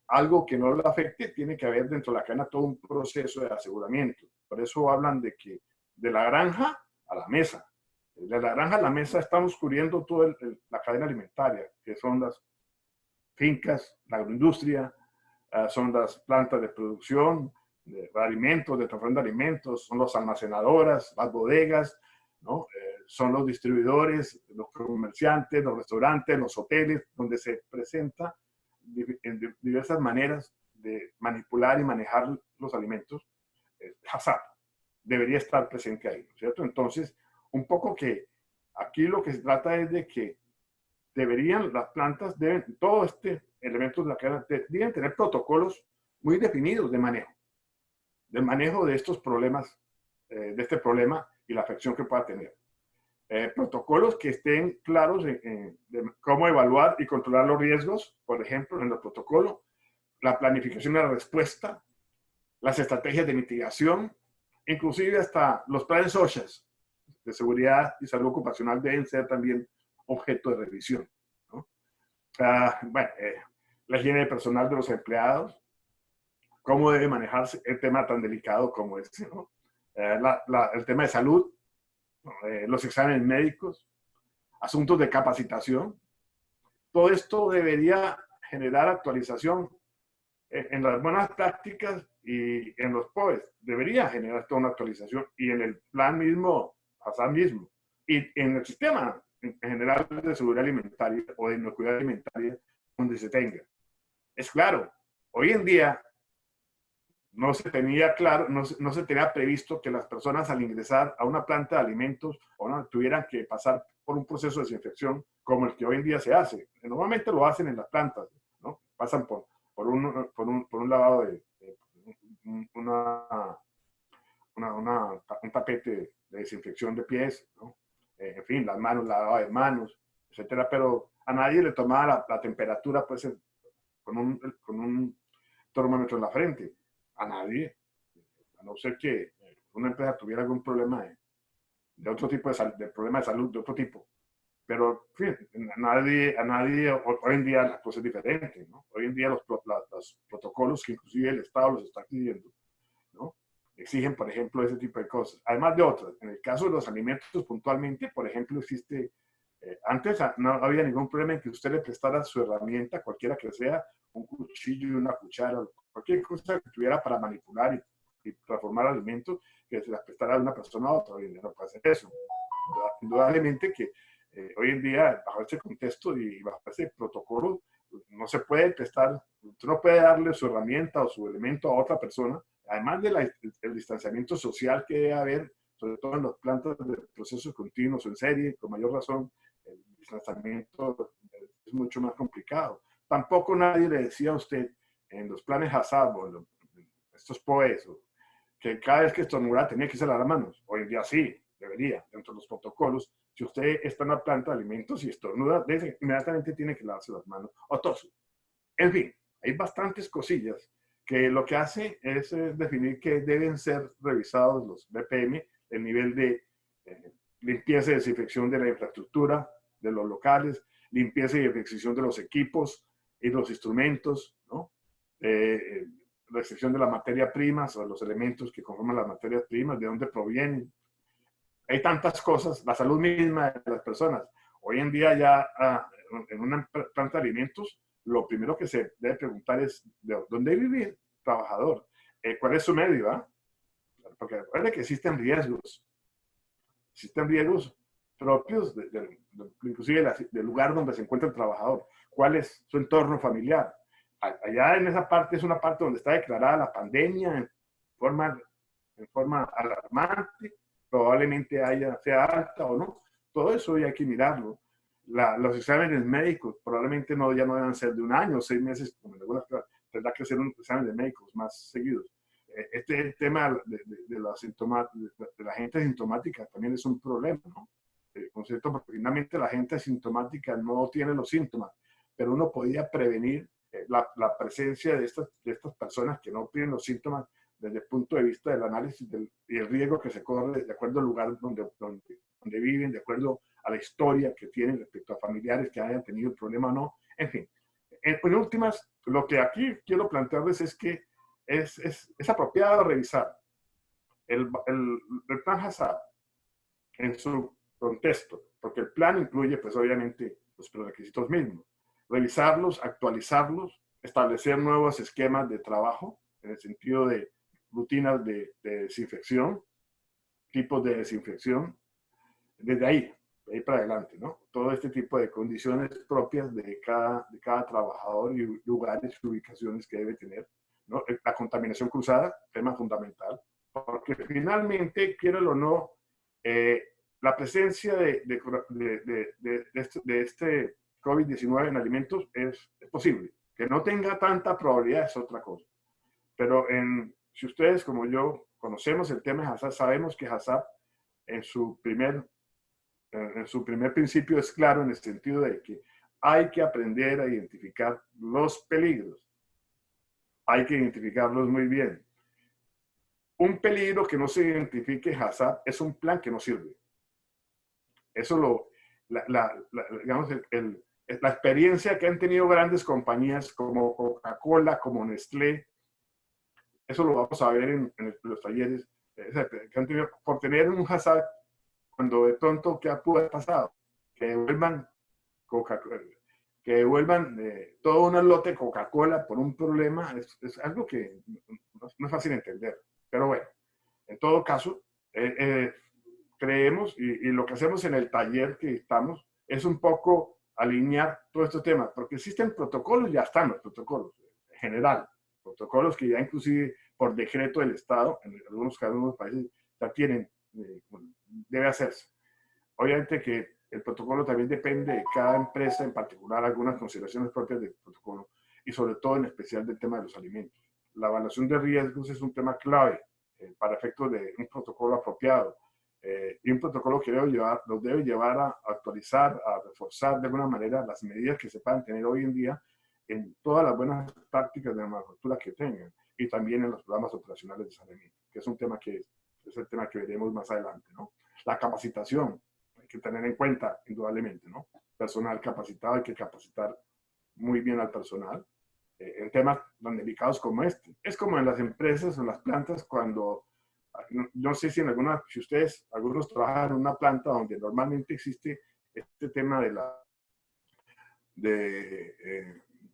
algo que no lo afecte, tiene que haber dentro de la cadena todo un proceso de aseguramiento. Por eso hablan de que de la granja a la mesa. De la granja a la mesa estamos cubriendo toda la cadena alimentaria, que son las fincas, la agroindustria, son las plantas de producción de alimentos, de transformación de alimentos, son las almacenadoras, las bodegas, ¿no? Son los distribuidores, los comerciantes, los restaurantes, los hoteles, donde se presenta en diversas maneras de manipular y manejar los alimentos. HACCP debería estar presente ahí, ¿cierto? Entonces, un poco que aquí lo que se trata es de que las plantas deben, todos estos elementos de la cadena deben tener protocolos muy definidos de manejo de estos problemas, de este problema y la afección que pueda tener. Protocolos que estén claros de cómo evaluar y controlar los riesgos, por ejemplo, en el protocolo, la planificación de la respuesta, las estrategias de mitigación, inclusive hasta los planes OSHA de seguridad y salud ocupacional deben ser también objeto de revisión, ¿no? Bueno, la higiene de personal de los empleados, cómo debe manejarse el tema tan delicado como este, ¿no? El tema de salud, los exámenes médicos, asuntos de capacitación. Todo esto debería generar actualización en las buenas prácticas y en los POES. Debería generar toda una actualización y en el plan mismo, HACCP mismo, y en el sistema en general de seguridad alimentaria o de inocuidad alimentaria donde se tenga. Es claro, hoy en día no se tenía claro, no se tenía previsto que las personas al ingresar a una planta de alimentos o no, tuvieran que pasar por un proceso de desinfección como el que hoy en día se hace. Normalmente lo hacen en las plantas, ¿no? Pasan por un lavado un tapete de desinfección de pies, ¿no? En fin, las manos, lavado de manos, etcétera, pero a nadie le tomaba la temperatura pues, con un termómetro en la frente. A nadie, a no ser que una empresa tuviera algún problema de otro tipo de problema de salud de otro tipo. Pero, en fin, a nadie hoy en día la cosa es diferente, ¿no? Hoy en día los protocolos que inclusive el Estado los está pidiendo, ¿no? Exigen, por ejemplo, ese tipo de cosas. Además de otras. En el caso de los alimentos, puntualmente, por ejemplo, existe, antes no había ningún problema en que usted le prestara su herramienta, cualquiera que sea, un cuchillo y una cuchara, cualquier cosa que tuviera para manipular y transformar alimentos, que se las prestara de una persona a otra. Hoy en día no puede hacer eso. Indudablemente que hoy en día, bajo este contexto y bajo ese protocolo, no se puede prestar, usted no puede darle su herramienta o su elemento a otra persona, además del distanciamiento social que debe haber, sobre todo en las plantas de procesos continuos o en serie, con mayor razón, el distanciamiento es mucho más complicado. Tampoco nadie le decía a usted en los planes HACCP o en estos POEs que cada vez que estornudara tenía que lavar las manos. Hoy en día sí, debería, dentro de los protocolos. Si usted está en una planta de alimentos y estornuda, inmediatamente tiene que lavarse las manos o tose. En fin, hay bastantes cosillas que lo que hace es definir que deben ser revisados los BPM, el nivel de limpieza y desinfección de la infraestructura, de los locales, limpieza y desinfección de los equipos y los instrumentos, ¿no? Recepción de las materias primas o los elementos que conforman las materias primas, de dónde provienen. Hay tantas cosas, la salud misma de las personas. Hoy en día ya en una planta de alimentos, lo primero que se debe preguntar es de dónde vive el trabajador, cuál es su medio, ¿ah? Porque recuerde que existen riesgos propios, inclusive del lugar donde se encuentra el trabajador, cuál es su entorno familiar. Allá en esa parte es una parte donde está declarada la pandemia en forma alarmante, probablemente sea alta o no. Todo eso hay que mirarlo. Los exámenes médicos probablemente ya no deben ser de 1 año, 6 meses, como en algunas cosas, tendrá que ser un examen de médicos más seguidos. Este tema de la gente asintomática también es un problema, ¿no? Concepto, porque finalmente la gente asintomática no tiene los síntomas, pero uno podía prevenir la presencia de estas personas que no tienen los síntomas desde el punto de vista del análisis y el riesgo que se corre de acuerdo al lugar donde viven, de acuerdo a la historia que tienen respecto a familiares que hayan tenido el problema o no. En fin, en últimas, lo que aquí quiero plantearles es que es apropiado revisar el plan HACCP en su contexto, porque el plan incluye, pues obviamente, los prerequisitos mismos. Revisarlos, actualizarlos, establecer nuevos esquemas de trabajo, en el sentido de rutinas de desinfección, tipos de desinfección, desde ahí para adelante, ¿no? Todo este tipo de condiciones propias de cada trabajador y lugares y ubicaciones que debe tener, ¿no? La contaminación cruzada, tema fundamental, porque finalmente, quiero o no, la presencia de este COVID-19 en alimentos es posible. Que no tenga tanta probabilidad es otra cosa. Pero si ustedes, como yo, conocemos el tema de HACCP, sabemos que HACCP en su primer principio es claro en el sentido de que hay que aprender a identificar los peligros. Hay que identificarlos muy bien. Un peligro que no se identifique HACCP es un plan que no sirve. Eso digamos, la experiencia que han tenido grandes compañías como Coca-Cola, como Nestlé, eso lo vamos a ver en los talleres, que han tenido, por tener un HACCP, cuando de pronto, ¿qué pudo haber pasado? Que devuelvan Coca-Cola, que devuelvan todo un lote de Coca-Cola por un problema, es algo que no es fácil entender. Pero bueno, en todo caso, creemos, y lo que hacemos en el taller que estamos, es un poco alinear todos estos temas, porque existen protocolos, ya están los protocolos, en general, protocolos que ya inclusive por decreto del Estado, en algunos casos, en algunos países, ya tienen, debe hacerse. Obviamente que el protocolo también depende de cada empresa, en particular algunas consideraciones propias del protocolo, y sobre todo en especial del tema de los alimentos. La evaluación de riesgos es un tema clave para efectos de un protocolo apropiado. Y un protocolo que los debe llevar a actualizar, a reforzar de alguna manera las medidas que se puedan tener hoy en día en todas las buenas prácticas de manufactura que tengan y también en los programas operacionales de saneamiento, que es un tema que es el tema que veremos más adelante, ¿no? La capacitación, hay que tener en cuenta indudablemente, ¿no? Personal capacitado, hay que capacitar muy bien al personal en temas tan delicados como este. Es como en las empresas o en las plantas cuando no sé si si ustedes, algunos trabajan en una planta donde normalmente existe este tema de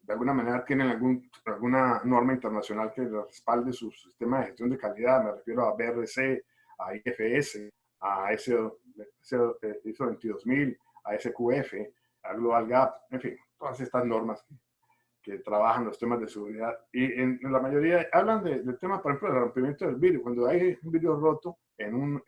alguna manera tienen alguna norma internacional que respalde su sistema de gestión de calidad. Me refiero a BRC, a IFS, a ISO 22000, a SQF, a Global Gap, en fin, todas estas normas que trabajan los temas de seguridad. Y en la mayoría hablan del tema, por ejemplo, del rompimiento del vidrio. Cuando hay un vidrio roto en un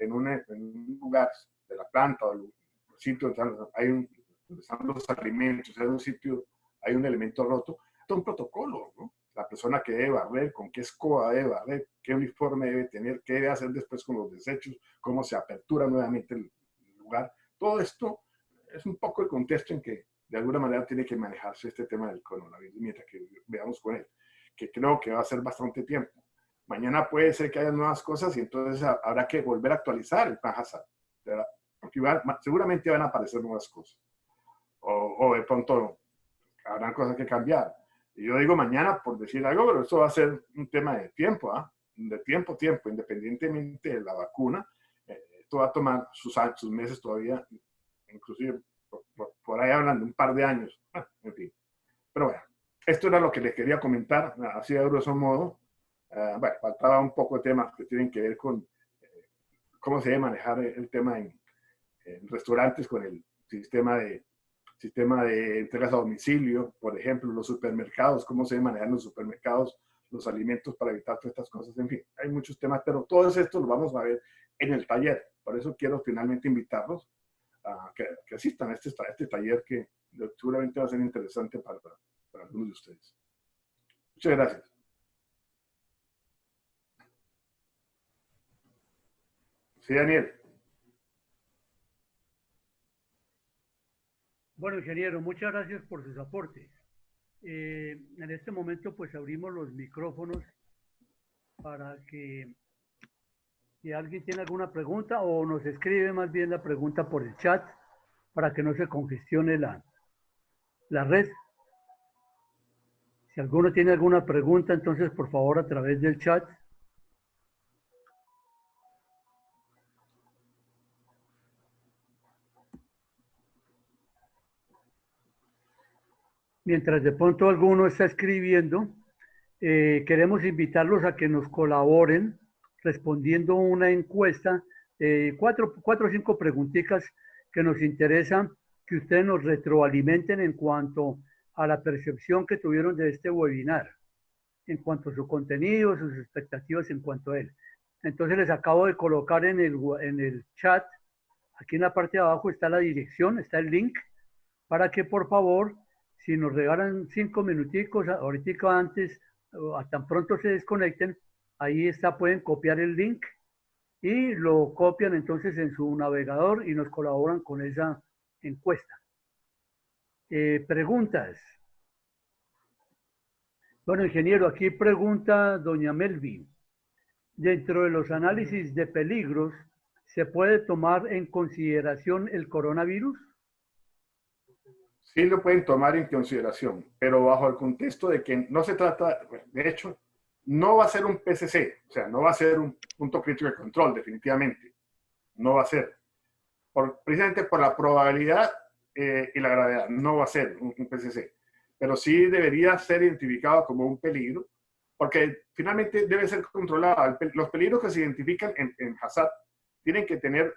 lugar de la planta o el sitio, hay donde están los alimentos, en un sitio hay un elemento roto, todo un protocolo, ¿no? La persona que debe barrer, con qué escoba debe barrer, qué uniforme debe tener, qué debe hacer después con los desechos, cómo se apertura nuevamente el lugar. Todo esto es un poco el contexto en que de alguna manera tiene que manejarse este tema del coronavirus, mientras que veamos con él, que creo que va a ser bastante tiempo. Mañana puede ser que haya nuevas cosas y entonces habrá que volver a actualizar el plan Hazard, ¿verdad? Porque seguramente van a aparecer nuevas cosas. O de pronto habrán cosas que cambiar. Y yo digo mañana por decir algo, pero eso va a ser un tema de tiempo, ¿ah? De tiempo, independientemente de la vacuna. Esto va a tomar sus meses todavía, inclusive por ahí hablan de un par de años. En fin. Pero bueno, esto era lo que les quería comentar, así de grosso modo. Bueno, faltaba un poco de temas que tienen que ver con cómo se debe manejar el tema en restaurantes con el sistema de entregas a domicilio, por ejemplo, los supermercados, cómo se manejan los supermercados, los alimentos para evitar todas estas cosas. En fin, hay muchos temas, pero todos estos los vamos a ver en el taller. Por eso quiero finalmente invitarlos a que asistan a este taller que seguramente va a ser interesante para algunos de ustedes. Muchas gracias. Sí, Daniel. Bueno, ingeniero, muchas gracias por sus aportes. En este momento, pues abrimos los micrófonos para que si alguien tiene alguna pregunta o nos escribe más bien la pregunta por el chat para que no se congestione la red. Si alguno tiene alguna pregunta, entonces por favor a través del chat. Mientras de pronto alguno está escribiendo, queremos invitarlos a que nos colaboren respondiendo una encuesta, cuatro o cinco preguntitas que nos interesa que ustedes nos retroalimenten en cuanto a la percepción que tuvieron de este webinar, en cuanto a su contenido, sus expectativas en cuanto a él. Entonces les acabo de colocar en el chat, aquí en la parte de abajo está la dirección, está el link, para que por favor, si nos regalan 5 minuticos, ahorita antes, tan pronto se desconecten, ahí está, pueden copiar el link y lo copian entonces en su navegador y nos colaboran con esa encuesta. Preguntas. Bueno, ingeniero, aquí pregunta doña Melvin. Dentro de los análisis de peligros, ¿se puede tomar en consideración el coronavirus? Sí lo pueden tomar en consideración, pero bajo el contexto de que no se trata, de hecho, no va a ser un PCC, o sea, no va a ser un punto crítico de control, definitivamente. No va a ser. Precisamente por la probabilidad y la gravedad, no va a ser un PCC. Pero sí debería ser identificado como un peligro, porque finalmente debe ser controlado. Los peligros que se identifican en Hazard tienen que tener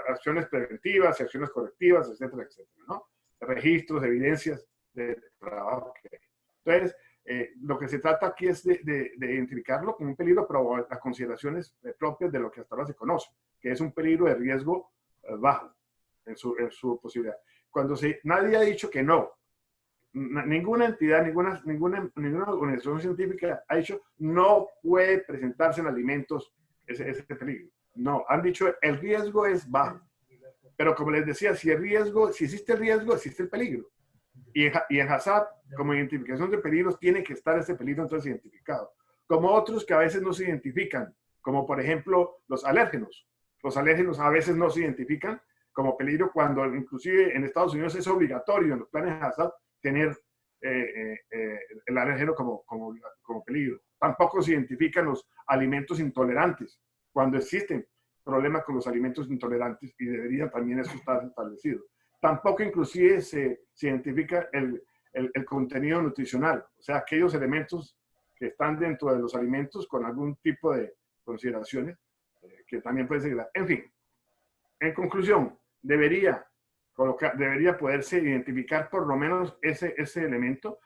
acciones preventivas y acciones correctivas, etcétera, etcétera, ¿no? Registros, evidencias de trabajo que hay. Entonces, lo que se trata aquí es de identificarlo como un peligro, pero las consideraciones propias de lo que hasta ahora se conoce, que es un peligro de riesgo bajo en su posibilidad. Nadie ha dicho que no. Ninguna entidad, ninguna organización científica ha dicho no puede presentarse en alimentos ese peligro. No, han dicho el riesgo es bajo. Pero como les decía, si existe el riesgo, existe el peligro. Y en Hazard, como identificación de peligros, tiene que estar ese peligro entonces identificado. Como otros que a veces no se identifican, como por ejemplo los alérgenos. Los alérgenos a veces no se identifican como peligro cuando inclusive en Estados Unidos es obligatorio en los planes de Hazard tener el alérgeno como peligro. Tampoco se identifican los alimentos intolerantes cuando existen problemas con los alimentos intolerantes y debería también eso estar establecido. Tampoco inclusive se identifica el contenido nutricional, o sea, aquellos elementos que están dentro de los alimentos con algún tipo de consideraciones que también pueden ser. En fin, en conclusión, debería poderse identificar por lo menos ese elemento,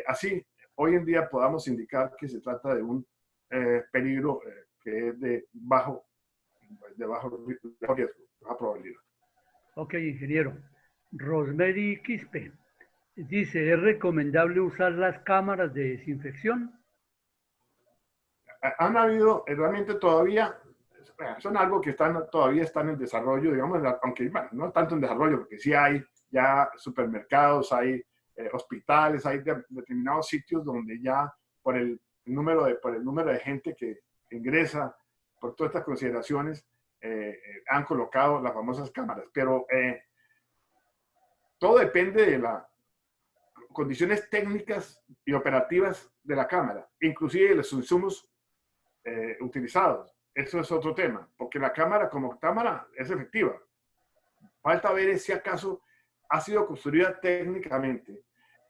así hoy en día podamos indicar que se trata de un peligro que es de bajo riesgo, baja probabilidad. Ok, ingeniero. Rosemary Quispe dice, ¿es recomendable usar las cámaras de desinfección? Han habido, realmente todavía, son algo que todavía están en desarrollo, digamos, aunque bueno, no tanto en desarrollo, porque sí hay ya supermercados, hay hospitales, hay determinados sitios donde ya por el número de gente que ingresa, por todas estas consideraciones, han colocado las famosas cámaras. Pero todo depende de las condiciones técnicas y operativas de la cámara, inclusive de los insumos utilizados. Eso es otro tema, porque la cámara como cámara es efectiva. Falta ver si acaso ha sido construida técnicamente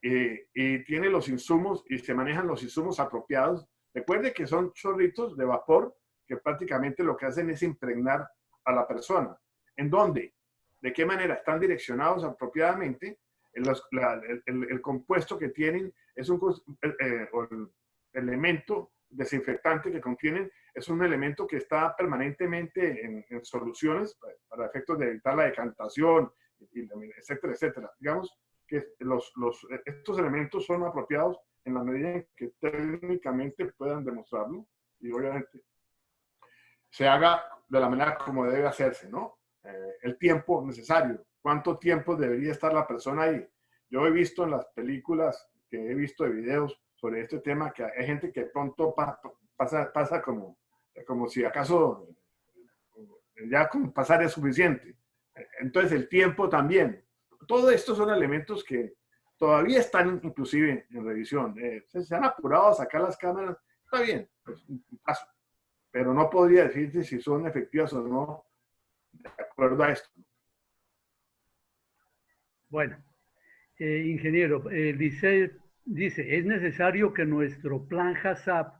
y tiene los insumos y se manejan los insumos apropiados. Recuerde que son chorritos de vapor que prácticamente lo que hacen es impregnar a la persona. ¿En dónde? ¿De qué manera están direccionados apropiadamente? El compuesto que tienen es el elemento desinfectante que contienen es un elemento que está permanentemente en soluciones para efectos de evitar la decantación, etcétera, etcétera. Digamos que estos elementos son apropiados en la medida en que técnicamente puedan demostrarlo y obviamente se haga de la manera como debe hacerse, ¿no? El tiempo necesario, cuánto tiempo debería estar la persona ahí. Yo he visto en las películas que he visto de videos sobre este tema que hay gente que pronto pasa como si acaso ya con pasar es suficiente. Entonces el tiempo también. Todo esto son elementos que todavía están inclusive en revisión. Se han apurado a sacar las cámaras, está bien, pues, un paso. Pero no podría decirte si son efectivas o no de acuerdo a esto. Bueno, ingeniero, dice, es necesario que nuestro plan HACCP,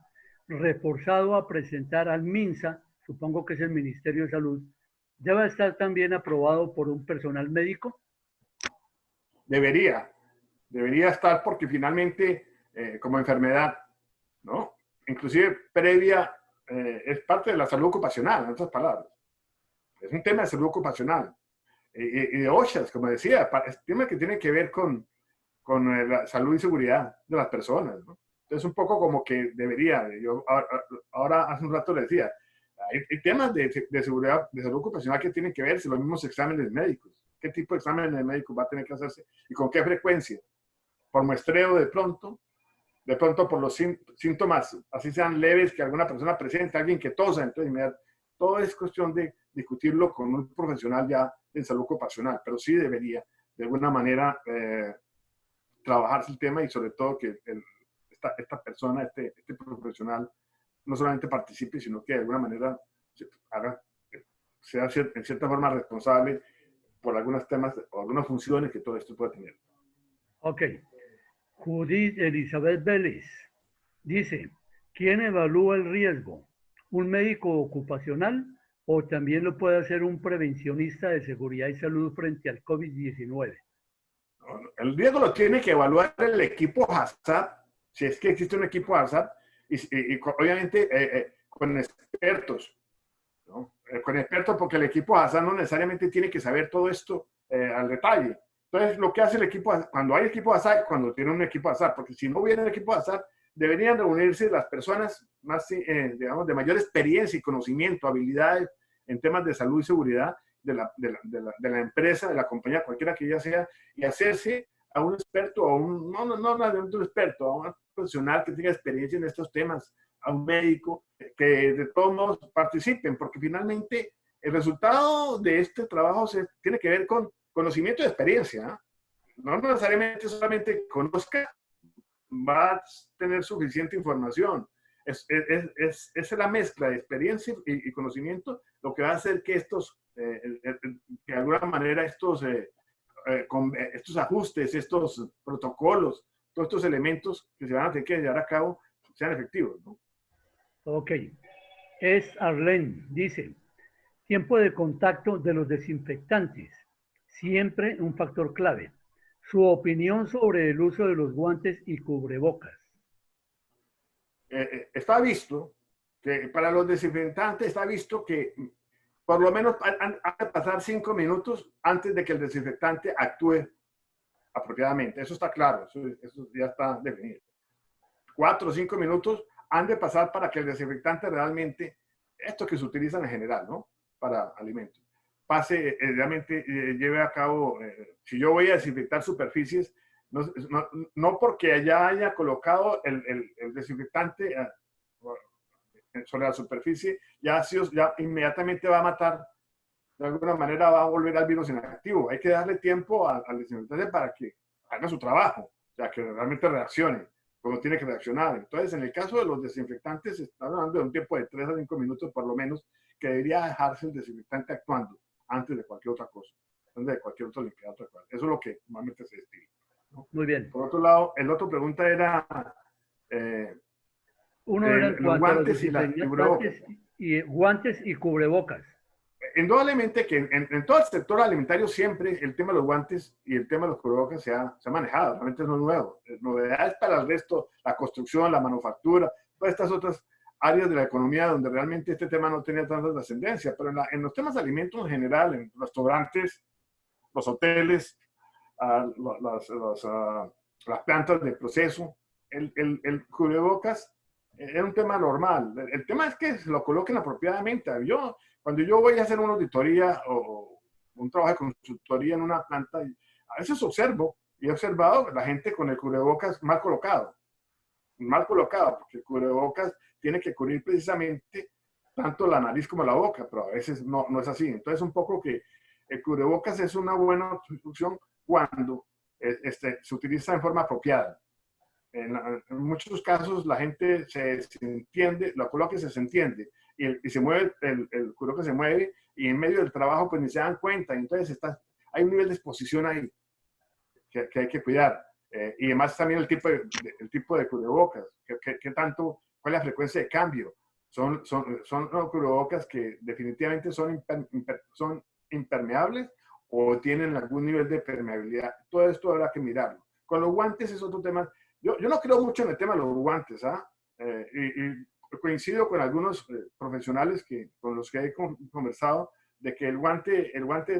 reforzado a presentar al MINSA, supongo que es el Ministerio de Salud, debe estar también aprobado por un personal médico. Debería estar porque finalmente como enfermedad, ¿no? Inclusive previa, es parte de la salud ocupacional, en otras palabras. Es un tema de salud ocupacional y de OSHA, como decía, es un tema que tiene que ver con la salud y seguridad de las personas, ¿no? Entonces un poco como que debería, yo ahora hace un rato le decía, hay temas de seguridad, de salud ocupacional que tienen que verse, los mismos exámenes médicos, qué tipo de exámenes médicos va a tener que hacerse y con qué frecuencia, por muestreo de pronto por los síntomas, así sean leves, que alguna persona presente, alguien que tosa, entonces todo es cuestión de discutirlo con un profesional ya en salud ocupacional, pero sí debería de alguna manera trabajarse el tema y sobre todo que esta persona, este profesional, no solamente participe, sino que de alguna manera sea en cierta forma responsable por algunos temas o algunas funciones que todo esto puede tener. Ok. Judith Elizabeth Vélez dice, ¿quién evalúa el riesgo? ¿Un médico ocupacional o también lo puede hacer un prevencionista de seguridad y salud frente al COVID-19? El riesgo lo tiene que evaluar el equipo HACCP, si es que existe un equipo HACCP, y obviamente con expertos, ¿no? Con expertos, porque el equipo HACCP no necesariamente tiene que saber todo esto al detalle. Entonces, lo que hace el equipo, cuando hay equipo HACCP, cuando tiene un equipo HACCP, porque si no hubiera un equipo HACCP, deberían reunirse las personas más, digamos, de mayor experiencia y conocimiento, habilidades en temas de salud y seguridad de la empresa, de la compañía, cualquiera que ella sea, y hacerse a un experto, a un, no a un experto, a un profesional que tenga experiencia en estos temas, a un médico, que de todos modos participen, porque finalmente el resultado de este trabajo tiene que ver con conocimiento y experiencia, ¿eh? No necesariamente solamente conozca, va a tener suficiente información. Es la mezcla de experiencia y conocimiento lo que va a hacer que que de alguna manera estos ajustes, estos protocolos, todos estos elementos que se van a tener que llevar a cabo sean efectivos, ¿no? Ok. Es Arlene, dice, tiempo de contacto de los desinfectantes, siempre un factor clave. Su opinión sobre el uso de los guantes y cubrebocas. Está visto que para los desinfectantes está visto que por lo menos han de pasar 5 minutos antes de que el desinfectante actúe apropiadamente. Eso está claro, eso ya está definido. 4 o 5 minutos han de pasar para que el desinfectante realmente, esto que se utiliza en general, ¿no? Para alimentos, pase, realmente lleve a cabo, si yo voy a desinfectar superficies, no porque allá haya colocado el desinfectante sobre la superficie, ya inmediatamente va a matar, de alguna manera va a volver al virus inactivo. Hay que darle tiempo al desinfectante para que haga su trabajo, o sea, que realmente reaccione como tiene que reaccionar. Entonces, en el caso de los desinfectantes, estamos hablando de un tiempo de 3 a 5 minutos por lo menos, que debería dejarse el desinfectante actuando antes de cualquier otra cosa, antes de cualquier otro limpiador. Eso es lo que normalmente se estila, ¿no? Muy bien. Por otro lado, el otro pregunta era Uno era en los cuanto a los guantes y las cubrebocas. Guantes y cubrebocas. Indudablemente que en todo el sector alimentario siempre el tema de los guantes y el tema de los cubrebocas se ha manejado, realmente no es nuevo. Novedades para el resto, la construcción, la manufactura, todas estas otras áreas de la economía donde realmente este tema no tenía tanta trascendencia, pero en los temas de alimentos en general, en restaurantes, los hoteles, las plantas de proceso, el cubrebocas es un tema normal. El tema es que lo coloquen apropiadamente. Cuando yo voy a hacer una auditoría o un trabajo de consultoría en una planta, a veces observo y he observado la gente con el cubrebocas mal colocado, porque el cubrebocas tiene que cubrir precisamente tanto la nariz como la boca, pero a veces no es así. Entonces, un poco que el cubrebocas es una buena opción cuando se utiliza en forma apropiada. En muchos casos la gente se entiende, lo coloca y se entiende, y se mueve, el cubrebocas se mueve, y en medio del trabajo pues ni se dan cuenta, y entonces hay un nivel de exposición ahí que hay que cuidar. Y además también el tipo de cubrebocas, tanto, cuál es la frecuencia de cambio. Son cubrebocas que definitivamente son impermeables o tienen algún nivel de permeabilidad. Todo esto habrá que mirarlo. Con los guantes es otro tema. Yo no creo mucho en el tema de los guantes, y coincido con algunos profesionales con los que he conversado de que el guante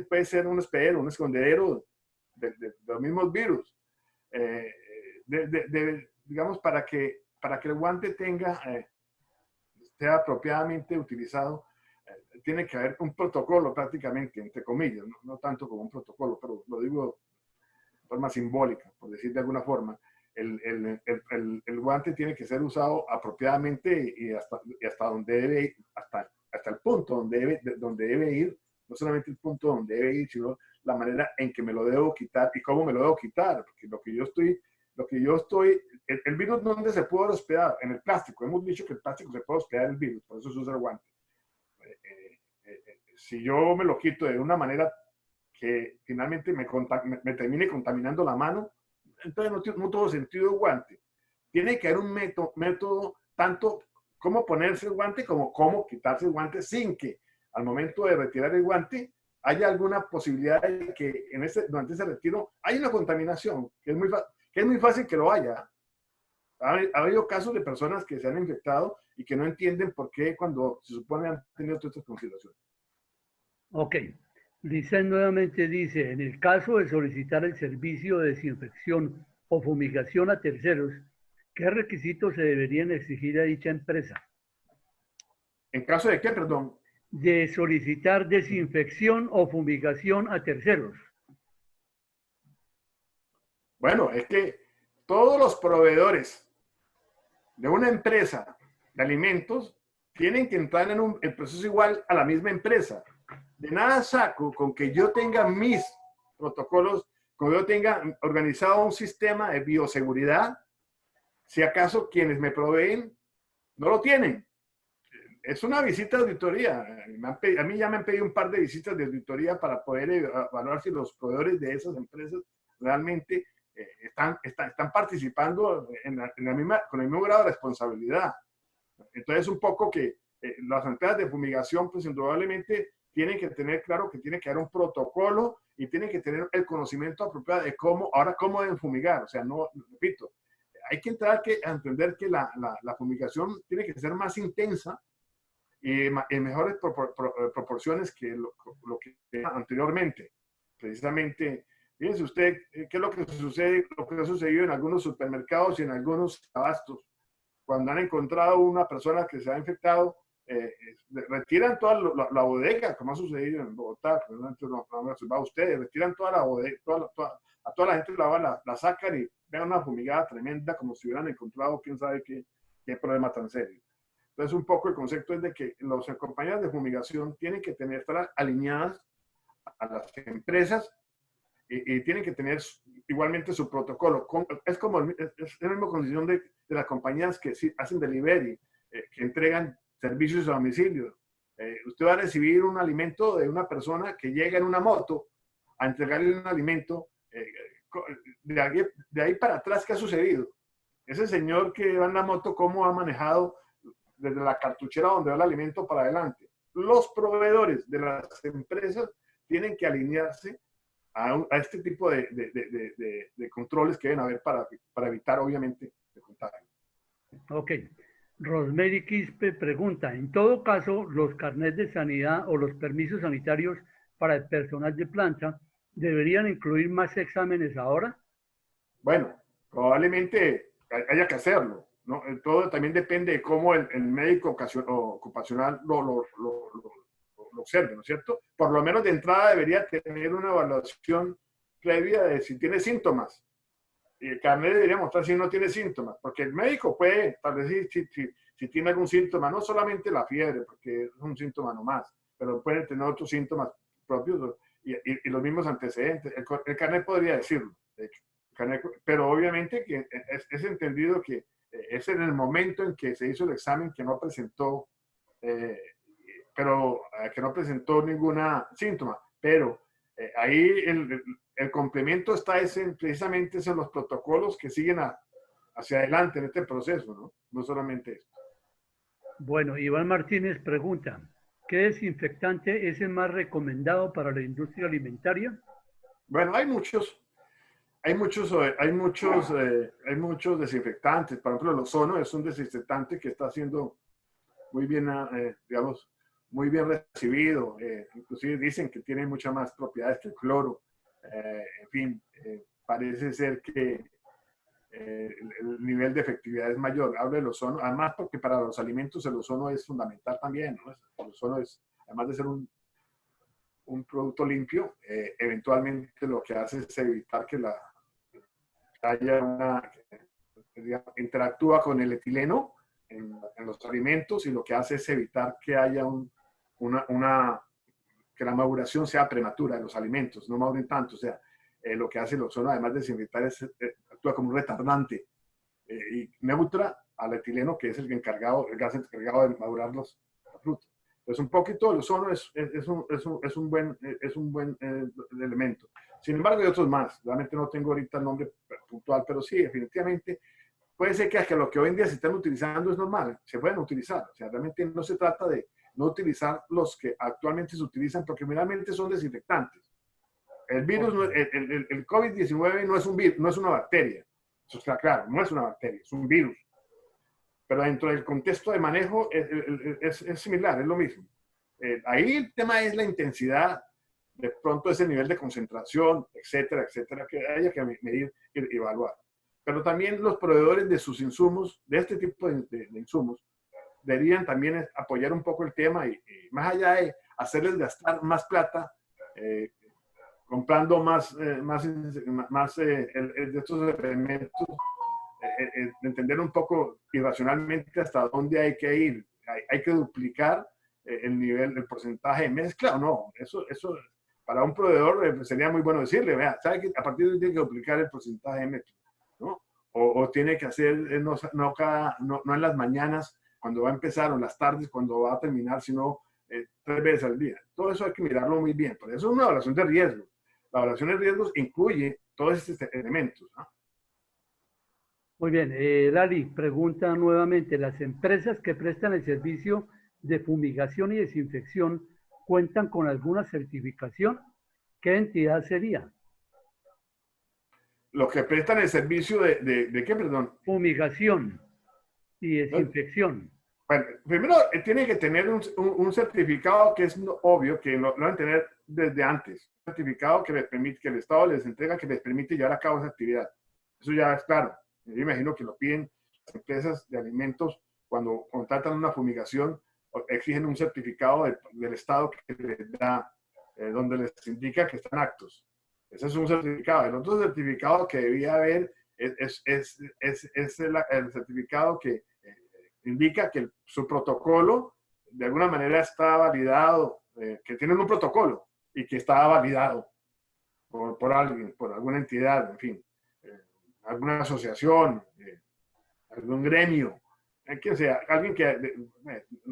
puede ser un hospedero, un escondedero de los mismos virus. Digamos, para que el guante sea apropiadamente utilizado, tiene que haber un protocolo prácticamente, entre comillas, no tanto como un protocolo, pero lo digo de forma simbólica, por decir de alguna forma. El guante tiene que ser usado apropiadamente y hasta donde debe ir, hasta el punto donde debe ir, no solamente el punto donde debe ir, sino la manera en que me lo debo quitar y cómo me lo debo quitar, porque el virus, ¿dónde se puede hospedar? En el plástico. Hemos dicho que el plástico se puede hospedar el virus, por eso se usa el guante. Si yo me lo quito de una manera que finalmente me termine contaminando la mano, entonces no tuvo sentido el guante. Tiene que haber un método tanto cómo ponerse el guante como cómo quitarse el guante sin que al momento de retirar el guante haya alguna posibilidad de que durante ese retiro haya una contaminación, que es muy fácil que lo haya. Ha habido casos de personas que se han infectado y que no entienden por qué cuando se supone han tenido todas estas consideraciones. Ok. Licen nuevamente dice, en el caso de solicitar el servicio de desinfección o fumigación a terceros, ¿qué requisitos se deberían exigir a dicha empresa? ¿En caso de qué, perdón? De solicitar desinfección o fumigación a terceros. Bueno, es que todos los proveedores de una empresa de alimentos tienen que entrar en el proceso igual a la misma empresa. De nada saco con que yo tenga mis protocolos, con que yo tenga organizado un sistema de bioseguridad, si acaso quienes me proveen no lo tienen. Es una visita de auditoría. A mí ya me han pedido un par de visitas de auditoría para poder evaluar si los proveedores de esas empresas realmente están participando con el mismo grado de responsabilidad. Entonces, un poco que las empresas de fumigación, pues indudablemente tienen que tener claro que tiene que haber un protocolo y tienen que tener el conocimiento apropiado de cómo deben fumigar. O sea, no, repito, hay que entrar a entender que la fumigación tiene que ser más intensa en mejores proporciones que lo que anteriormente. Precisamente, fíjense usted, ¿qué es lo que sucede, lo que ha sucedido en algunos supermercados y en algunos abastos? Cuando han encontrado una persona que se ha infectado, retiran toda la bodega, como ha sucedido en Bogotá, no va ustedes, retiran toda la bodega, a toda la gente la sacan y vean una fumigada tremenda, como si hubieran encontrado quién sabe qué problema tan serio. Entonces, un poco el concepto es de que las compañías de fumigación tienen que estar alineadas a las empresas y tienen que tener igualmente su protocolo. Es como es la misma condición de las compañías que hacen delivery, que entregan servicios a domicilio. Usted va a recibir un alimento de una persona que llega en una moto a entregarle un alimento. De ahí para atrás, ¿qué ha sucedido? Ese señor que va en la moto, ¿cómo ha manejado desde la cartuchera donde va el alimento para adelante? Los proveedores de las empresas tienen que alinearse a este tipo de controles que deben haber para evitar, obviamente, el contagio. Ok. Rosemary Quispe pregunta, en todo caso, los carnets de sanidad o los permisos sanitarios para el personal de planta deberían incluir más exámenes ahora. Bueno, probablemente haya que hacerlo, ¿no? Todo también depende de cómo el médico ocupacional lo observe, ¿no es cierto? Por lo menos de entrada debería tener una evaluación previa de si tiene síntomas. Y el carnet debería mostrar si no tiene síntomas, porque el médico puede establecer si tiene algún síntoma, no solamente la fiebre, porque es un síntoma nomás, pero puede tener otros síntomas propios y los mismos antecedentes. El carnet podría decirlo, de hecho. Pero obviamente que es entendido que es en el momento en que se hizo el examen que no presentó, que no presentó ninguna síntoma. Pero ahí el complemento está precisamente en los protocolos que siguen hacia adelante en este proceso, ¿no? No solamente esto. Bueno, Iván Martínez pregunta, ¿qué desinfectante es el más recomendado para la industria alimentaria? Bueno, hay muchos desinfectantes. Por ejemplo, el ozono es un desinfectante que está siendo muy bien, digamos, muy bien recibido. Inclusive dicen que tiene muchas más propiedades que el cloro. En fin, parece ser que el nivel de efectividad es mayor. Hablo del ozono, además porque para los alimentos el ozono es fundamental también, ¿no? El ozono es, además de ser un producto limpio, eventualmente lo que hace es evitar que interactúa con el etileno en los alimentos y lo que hace es evitar que haya que la maduración sea prematura de los alimentos, no maduren tanto. O sea, lo que hace el ozono, además de desinfectar, actúa como un retardante y neutra al etileno, que es el gas encargado de madurar la fruta. Entonces, un poquito el ozono es un buen elemento. Sin embargo, hay otros más. Realmente no tengo ahorita el nombre puntual, pero sí, definitivamente puede ser que lo que hoy en día se están utilizando es normal, se pueden utilizar. O sea, realmente no se trata de no utilizar los que actualmente se utilizan, porque generalmente son desinfectantes. El virus, el COVID-19 no es un virus, no es una bacteria. Eso está claro, no es una bacteria, es un virus. Pero dentro del contexto de manejo es similar, es lo mismo. Ahí el tema es la intensidad, de pronto ese nivel de concentración, etcétera, etcétera, que haya que medir y evaluar. Pero también los proveedores de sus insumos, de este tipo de insumos, deberían también apoyar un poco el tema y más allá de hacerles gastar más plata, comprando más de estos elementos, entender un poco irracionalmente hasta dónde hay que ir. Hay que duplicar el nivel, el porcentaje de mezcla o no. Eso para un proveedor sería muy bueno decirle, vea, ¿sabe que a partir de hoy tiene que duplicar el porcentaje de mezcla? ¿No? O tiene que hacer, no en las mañanas cuando va a empezar o en las tardes cuando va a terminar, sino 3 veces al día. Todo eso hay que mirarlo muy bien. Por eso es una evaluación de riesgos. La evaluación de riesgos incluye todos estos elementos, ¿no? Muy bien, Lali pregunta nuevamente, ¿las empresas que prestan el servicio de fumigación y desinfección cuentan con alguna certificación? ¿Qué entidad sería? Los que prestan el servicio de qué, perdón. Fumigación y desinfección. Bueno, primero tiene que tener un certificado que es obvio que lo deben tener desde antes. Un certificado que les permite, que el Estado les entrega, que les permite llevar a cabo esa actividad. Eso ya es claro. Yo imagino que lo piden las empresas de alimentos cuando contratan una fumigación, exigen un certificado del Estado que les da, donde les indica que están actos. Ese es un certificado. El otro certificado que debía haber es el certificado que indica que su protocolo de alguna manera está validado, que tienen un protocolo y que está validado por alguien, por alguna entidad, en fin, alguna asociación, algún gremio, quien sea, alguien que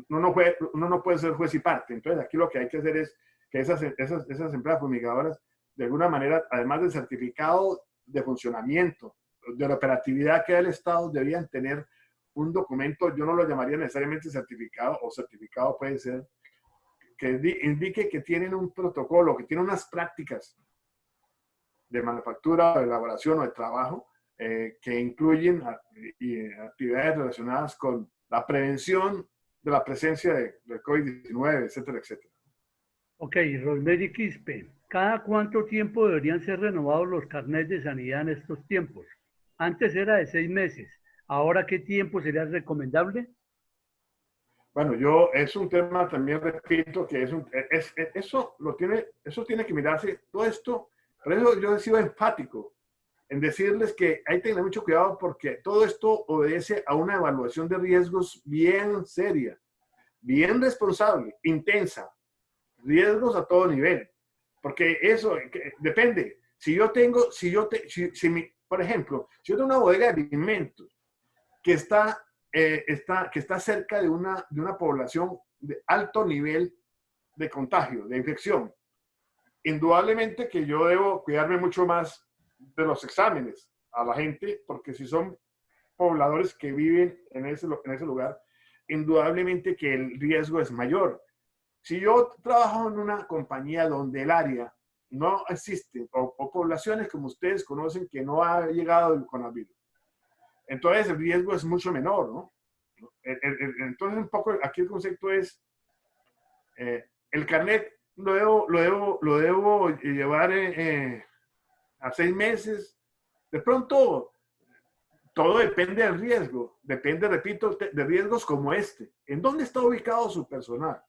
uno no puede ser juez y parte. Entonces aquí lo que hay que hacer es que esas empresas fumigadoras, de alguna manera, además del certificado de funcionamiento, de la operatividad que da el Estado, debían tener un documento, yo no lo llamaría necesariamente certificado, o certificado puede ser, que indique que tienen un protocolo, que tienen unas prácticas de manufactura, de elaboración o de trabajo, que incluyen actividades relacionadas con la prevención de la presencia del COVID-19, etcétera, etcétera. Ok, Rosemary Quispe, ¿cada cuánto tiempo deberían ser renovados los carnets de sanidad en estos tiempos? Antes era de 6 meses. ¿Ahora qué tiempo sería recomendable? Bueno, es un tema también, repito, que eso tiene que mirarse, todo esto, por eso yo he sido enfático en decirles que hay que tener mucho cuidado porque todo esto obedece a una evaluación de riesgos bien seria, bien responsable, intensa, riesgos a todo nivel, porque eso depende. Si yo tengo, por ejemplo, si yo tengo una bodega de alimentos que que está cerca de una población de alto nivel de contagio, de infección, indudablemente que yo debo cuidarme mucho más de los exámenes a la gente, porque si son pobladores que viven en ese lugar, indudablemente que el riesgo es mayor. Si yo trabajo en una compañía donde el área no existe, o poblaciones como ustedes conocen que no ha llegado el coronavirus, entonces el riesgo es mucho menor, ¿no? Entonces un poco aquí el concepto es, el carnet lo debo llevar a 6 meses. De pronto, todo depende del riesgo, depende, repito, de riesgos como este. ¿En dónde está ubicado su personal?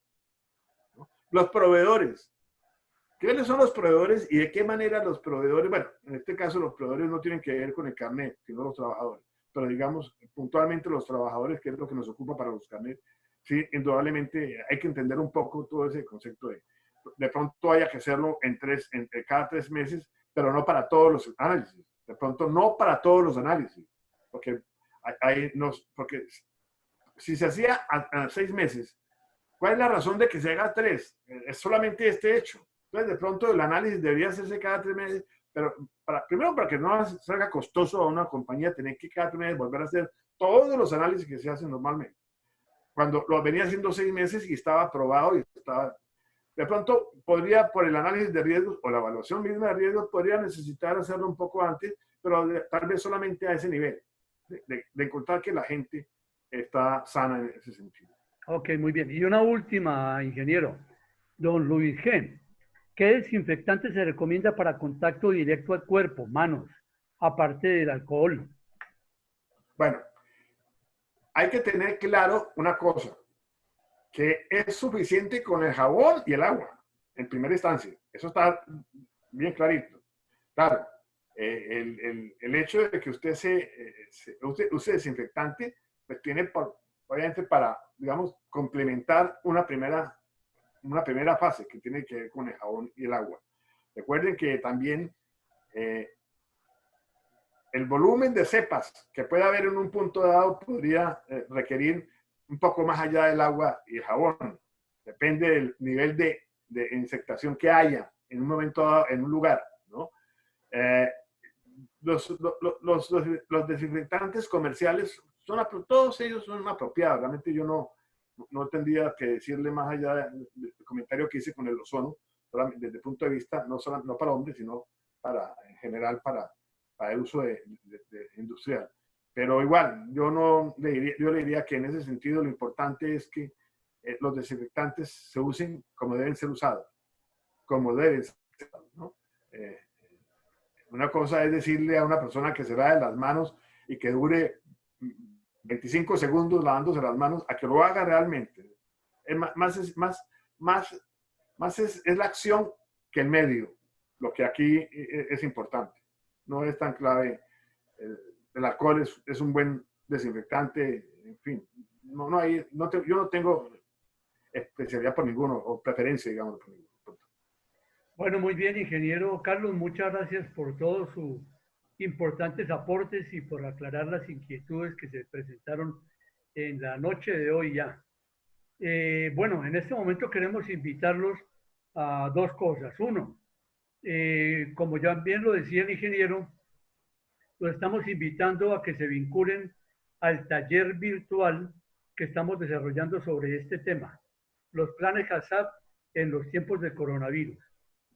¿No? Los proveedores. ¿Quiénes son los proveedores y de qué manera los proveedores? Bueno, en este caso los proveedores no tienen que ver con el carnet, sino los trabajadores. Pero digamos, puntualmente los trabajadores, que es lo que nos ocupa para los carnets, sí, indudablemente hay que entender un poco todo ese concepto de pronto haya que hacerlo cada 3 meses, pero no para todos los análisis. De pronto no para todos los análisis, porque, porque si se hacía a 6 meses, ¿cuál es la razón de que se haga a 3? Es solamente este hecho. Entonces, de pronto el análisis debería hacerse cada 3 meses, pero primero para que no salga costoso a una compañía tener que cada 3 meses volver a hacer todos los análisis que se hacen normalmente. Cuando lo venía haciendo 6 meses y estaba aprobado y estaba... De pronto podría, por el análisis de riesgos o la evaluación misma de riesgos, podría necesitar hacerlo un poco antes, pero tal vez solamente a ese nivel, de encontrar que la gente está sana en ese sentido. Ok, muy bien. Y una última, ingeniero. Don Luis G. ¿Qué desinfectante se recomienda para contacto directo al cuerpo, manos, aparte del alcohol? Bueno, hay que tener claro una cosa, que es suficiente con el jabón y el agua, en primera instancia. Eso está bien clarito. Claro, el hecho de que usted use desinfectante, pues tiene obviamente para, digamos, complementar una primera fase que tiene que ver con el jabón y el agua. Recuerden que también el volumen de cepas que puede haber en un punto dado podría requerir un poco más allá del agua y el jabón. Depende del nivel de insectación que haya en un momento dado en un lugar, ¿no? Los desinfectantes comerciales, todos ellos son apropiados. Realmente yo no tendría que decirle más allá del comentario que hice con el ozono, desde el punto de vista no para hombres, sino en general para el uso industrial. Pero igual, yo le diría que en ese sentido lo importante es que los desinfectantes se usen como deben ser usados, como deben ser usados, ¿no? Una cosa es decirle a una persona que se lave las manos y que dure 25 segundos lavándose las manos, a que lo haga realmente. Es la acción que el medio, lo que aquí es importante. No es tan clave. El alcohol es un buen desinfectante, en fin. Yo no tengo especialidad por ninguno, o preferencia, digamos, por ninguno. Bueno, muy bien, ingeniero Carlos, muchas gracias por todos sus importantes aportes y por aclarar las inquietudes que se presentaron en la noche de hoy ya. Bueno, en este momento queremos invitarlos a dos cosas. Uno, como ya bien lo decía el ingeniero, los estamos invitando a que se vinculen al taller virtual que estamos desarrollando sobre este tema, los planes HACCP en los tiempos de coronavirus.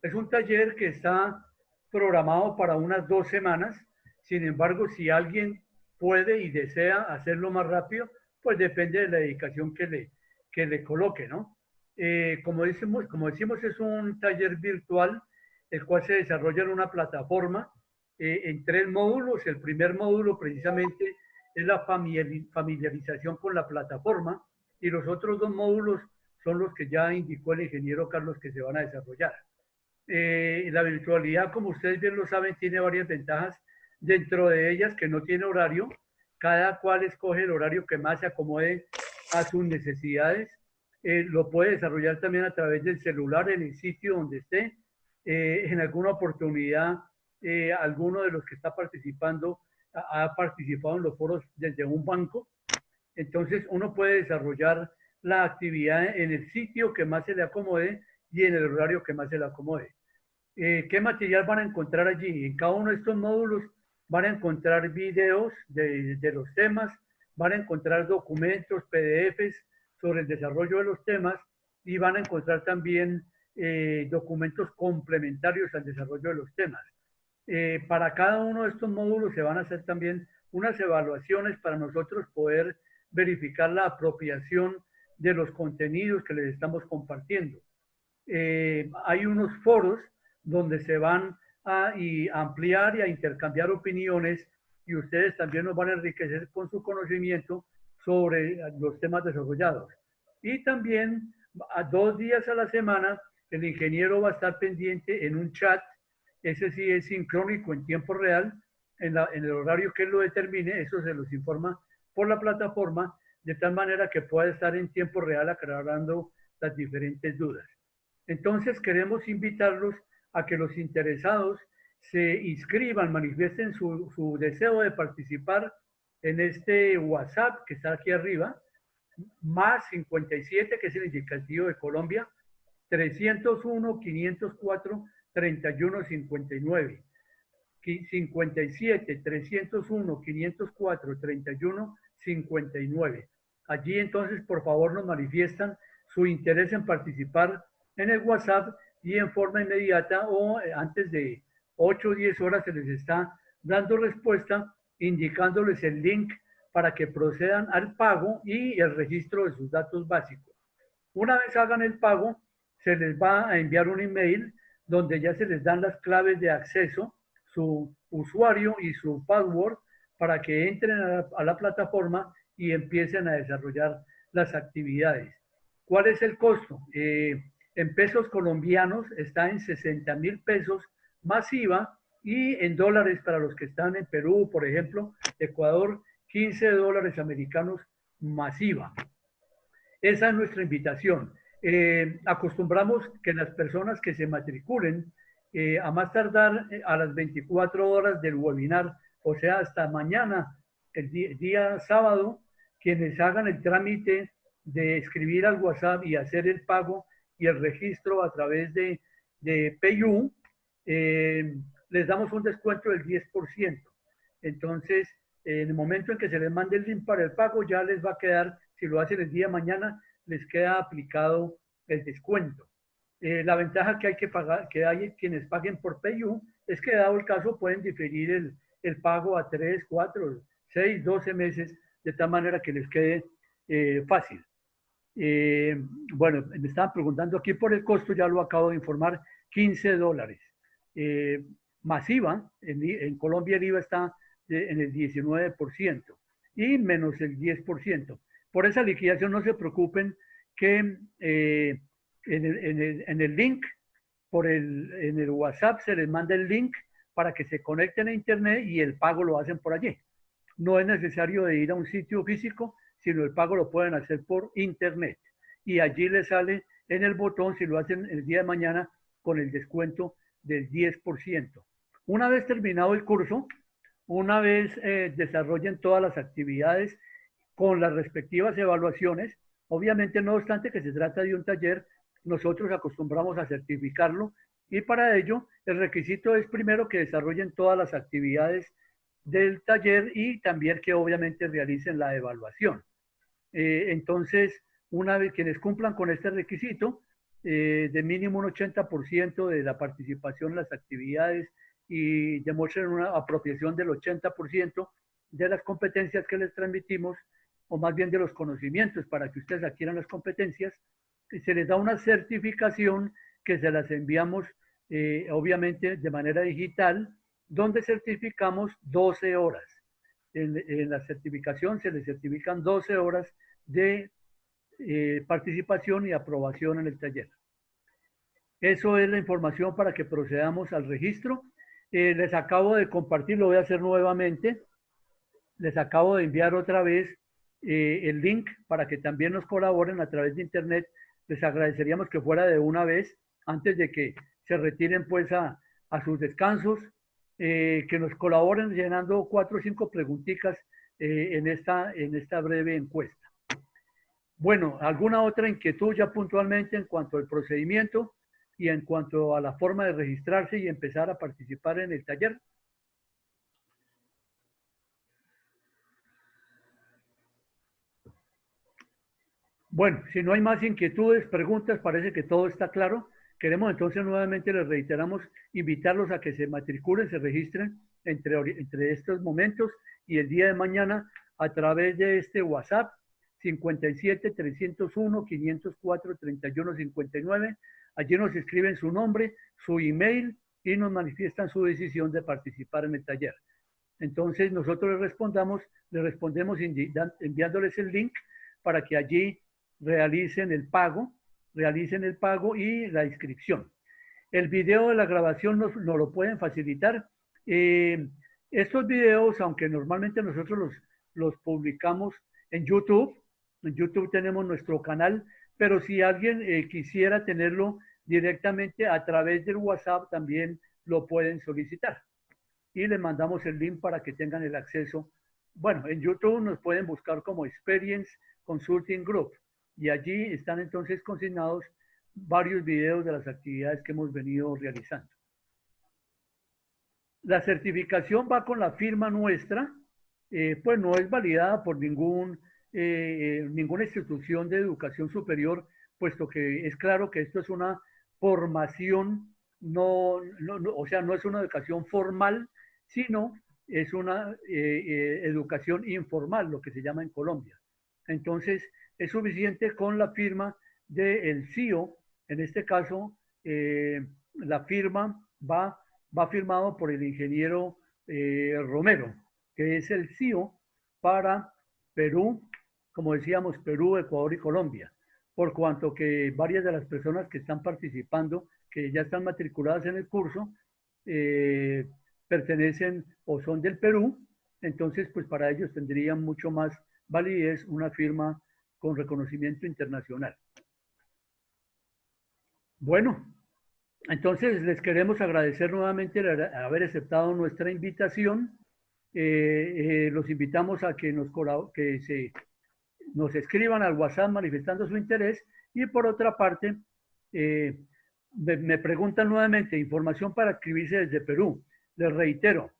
Es un taller que está programado para unas 2 semanas. Sin embargo, si alguien puede y desea hacerlo más rápido, pues depende de la dedicación que le coloque, ¿no? Como decimos, es un taller virtual, el cual se desarrolla en una plataforma en 3 módulos. El primer módulo precisamente es la familiarización con la plataforma y los otros 2 módulos son los que ya indicó el ingeniero Carlos que se van a desarrollar. La virtualidad, como ustedes bien lo saben, tiene varias ventajas, dentro de ellas que no tiene horario, cada cual escoge el horario que más se acomode a sus necesidades. Lo puede desarrollar también a través del celular en el sitio donde esté. En alguna oportunidad, alguno de los que está participando ha participado en los foros desde un banco. Entonces uno puede desarrollar la actividad en el sitio que más se le acomode y en el horario que más se le acomode. ¿Qué material van a encontrar allí? En cada uno de estos módulos van a encontrar videos de los temas, van a encontrar documentos, PDFs sobre el desarrollo de los temas y van a encontrar también documentos complementarios al desarrollo de los temas. Para cada uno de estos módulos se van a hacer también unas evaluaciones para nosotros poder verificar la apropiación de los contenidos que les estamos compartiendo. Hay unos foros donde se van a ampliar y a intercambiar opiniones y ustedes también nos van a enriquecer con su conocimiento sobre los temas desarrollados. Y también a 2 días a la semana el ingeniero va a estar pendiente en un chat, ese sí es sincrónico en tiempo real, en el horario que él lo determine, eso se los informa por la plataforma, de tal manera que pueda estar en tiempo real aclarando las diferentes dudas. Entonces queremos invitarlos a que los interesados se inscriban, manifiesten su deseo de participar en este WhatsApp que está aquí arriba, más 57, que es el indicativo de Colombia, 301-504-3159. 57 301 504 31 59. Allí entonces por favor nos manifiestan su interés en participar en el WhatsApp y en forma inmediata o antes de 8 o 10 horas se les está dando respuesta indicándoles el link para que procedan al pago y el registro de sus datos básicos. Una vez hagan el pago, se les va a enviar un email donde ya se les dan las claves de acceso, su usuario y su password para que entren a la plataforma y empiecen a desarrollar las actividades. ¿Cuál es el costo? En pesos colombianos está en 60,000 pesos más IVA y en dólares para los que están en Perú, por ejemplo, Ecuador, 15 dólares americanos más IVA. Esa es nuestra invitación. Acostumbramos que las personas que se matriculen a más tardar a las 24 horas del webinar, o sea, hasta mañana, el día sábado, quienes hagan el trámite de escribir al WhatsApp y hacer el pago y el registro a través de PayU, les damos un descuento del 10%. Entonces, en el momento en que se les mande el link para el pago, ya les va a quedar, si lo hacen el día de mañana, les queda aplicado el descuento. La ventaja que hay que pagar, que hay quienes paguen por PayU, es que dado el caso pueden diferir el pago a 3, 4, 6, 12 meses, de tal manera que les quede fácil. Bueno, me estaban preguntando aquí por el costo, ya lo acabo de informar, $15. Masiva, en Colombia el IVA está en el 19% y menos el 10%. Por esa liquidación no se preocupen que en el link, en el WhatsApp se les manda el link para que se conecten a internet y el pago lo hacen por allí. No es necesario de ir a un sitio físico, sino el pago lo pueden hacer por internet. Y allí les sale en el botón, si lo hacen el día de mañana, con el descuento del 10%. Una vez terminado el curso, una vez desarrollen todas las actividades con las respectivas evaluaciones, obviamente no obstante que se trata de un taller, nosotros acostumbramos a certificarlo y para ello el requisito es primero que desarrollen todas las actividades del taller y también que obviamente realicen la evaluación. Entonces, una vez quienes cumplan con este requisito, de mínimo un 80% de la participación en las actividades y demuestren una apropiación del 80% de las competencias que les transmitimos, o más bien de los conocimientos para que ustedes adquieran las competencias, y se les da una certificación que se las enviamos obviamente de manera digital, donde certificamos 12 horas. En la certificación se les certifican 12 horas de participación y aprobación en el taller. Eso es la información para que procedamos al registro. Les acabo de compartir, lo voy a hacer nuevamente. Les acabo de enviar otra vez el link para que también nos colaboren a través de internet. Les agradeceríamos que fuera de una vez, antes de que se retiren pues a sus descansos, que nos colaboren llenando 4 o 5 preguntitas en esta breve encuesta. Bueno, ¿alguna otra inquietud ya puntualmente en cuanto al procedimiento y en cuanto a la forma de registrarse y empezar a participar en el taller? Bueno, si no hay más inquietudes, preguntas, parece que todo está claro. Queremos entonces nuevamente, les reiteramos, invitarlos a que se matriculen, se registren entre estos momentos y el día de mañana a través de este WhatsApp 57-301-504-3159. Allí nos escriben su nombre, su email y nos manifiestan su decisión de participar en el taller. Entonces nosotros les respondemos enviándoles el link para que allí realicen el pago y la inscripción. El video de la grabación nos lo pueden facilitar. Estos videos, aunque normalmente nosotros los publicamos en YouTube tenemos nuestro canal, pero si alguien quisiera tenerlo directamente a través del WhatsApp, también lo pueden solicitar. Y les mandamos el link para que tengan el acceso. Bueno, en YouTube nos pueden buscar como Experience Consulting Group y allí están entonces consignados varios videos de las actividades que hemos venido realizando. La certificación va con la firma nuestra, pues no es validada por ninguna institución de educación superior, puesto que es claro que esto es una formación, o sea, no es una educación formal, sino es una educación informal, lo que se llama en Colombia. Entonces, es suficiente con la firma del CEO, en este caso, la firma va firmado por el ingeniero Romero, que es el CEO para Perú, como decíamos, Perú, Ecuador y Colombia, por cuanto que varias de las personas que están participando, que ya están matriculadas en el curso, pertenecen o son del Perú, entonces pues para ellos tendría mucho más validez una firma con reconocimiento internacional. Bueno, entonces les queremos agradecer nuevamente haber aceptado nuestra invitación. Los invitamos a que nos escriban al WhatsApp manifestando su interés y por otra parte, me preguntan nuevamente información para inscribirse desde Perú. Les reitero,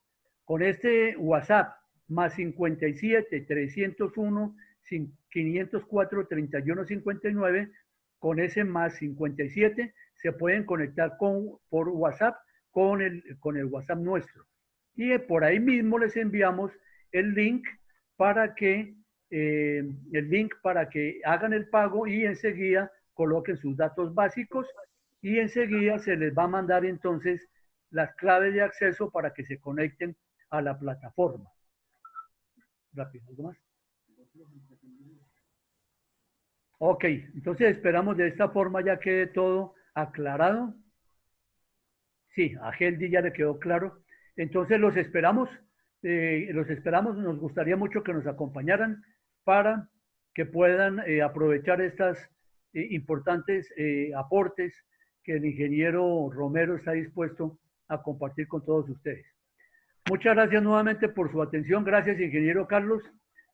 con este WhatsApp más 57-301-504-3159, con ese más 57 se pueden conectar por WhatsApp con el WhatsApp nuestro. Y por ahí mismo les enviamos el link para que el link para que hagan el pago y enseguida coloquen sus datos básicos y enseguida se les va a mandar entonces las claves de acceso para que se conecten a la plataforma. Rápido, ¿algo más? Ok, entonces esperamos de esta forma ya quede todo aclarado. Sí, a Heldi ya le quedó claro. Entonces los esperamos, nos gustaría mucho que nos acompañaran para que puedan aprovechar estas importantes aportes que el ingeniero Romero está dispuesto a compartir con todos ustedes. Muchas gracias nuevamente por su atención. Gracias, ingeniero Carlos.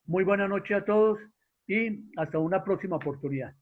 Muy buena noche a todos y hasta una próxima oportunidad.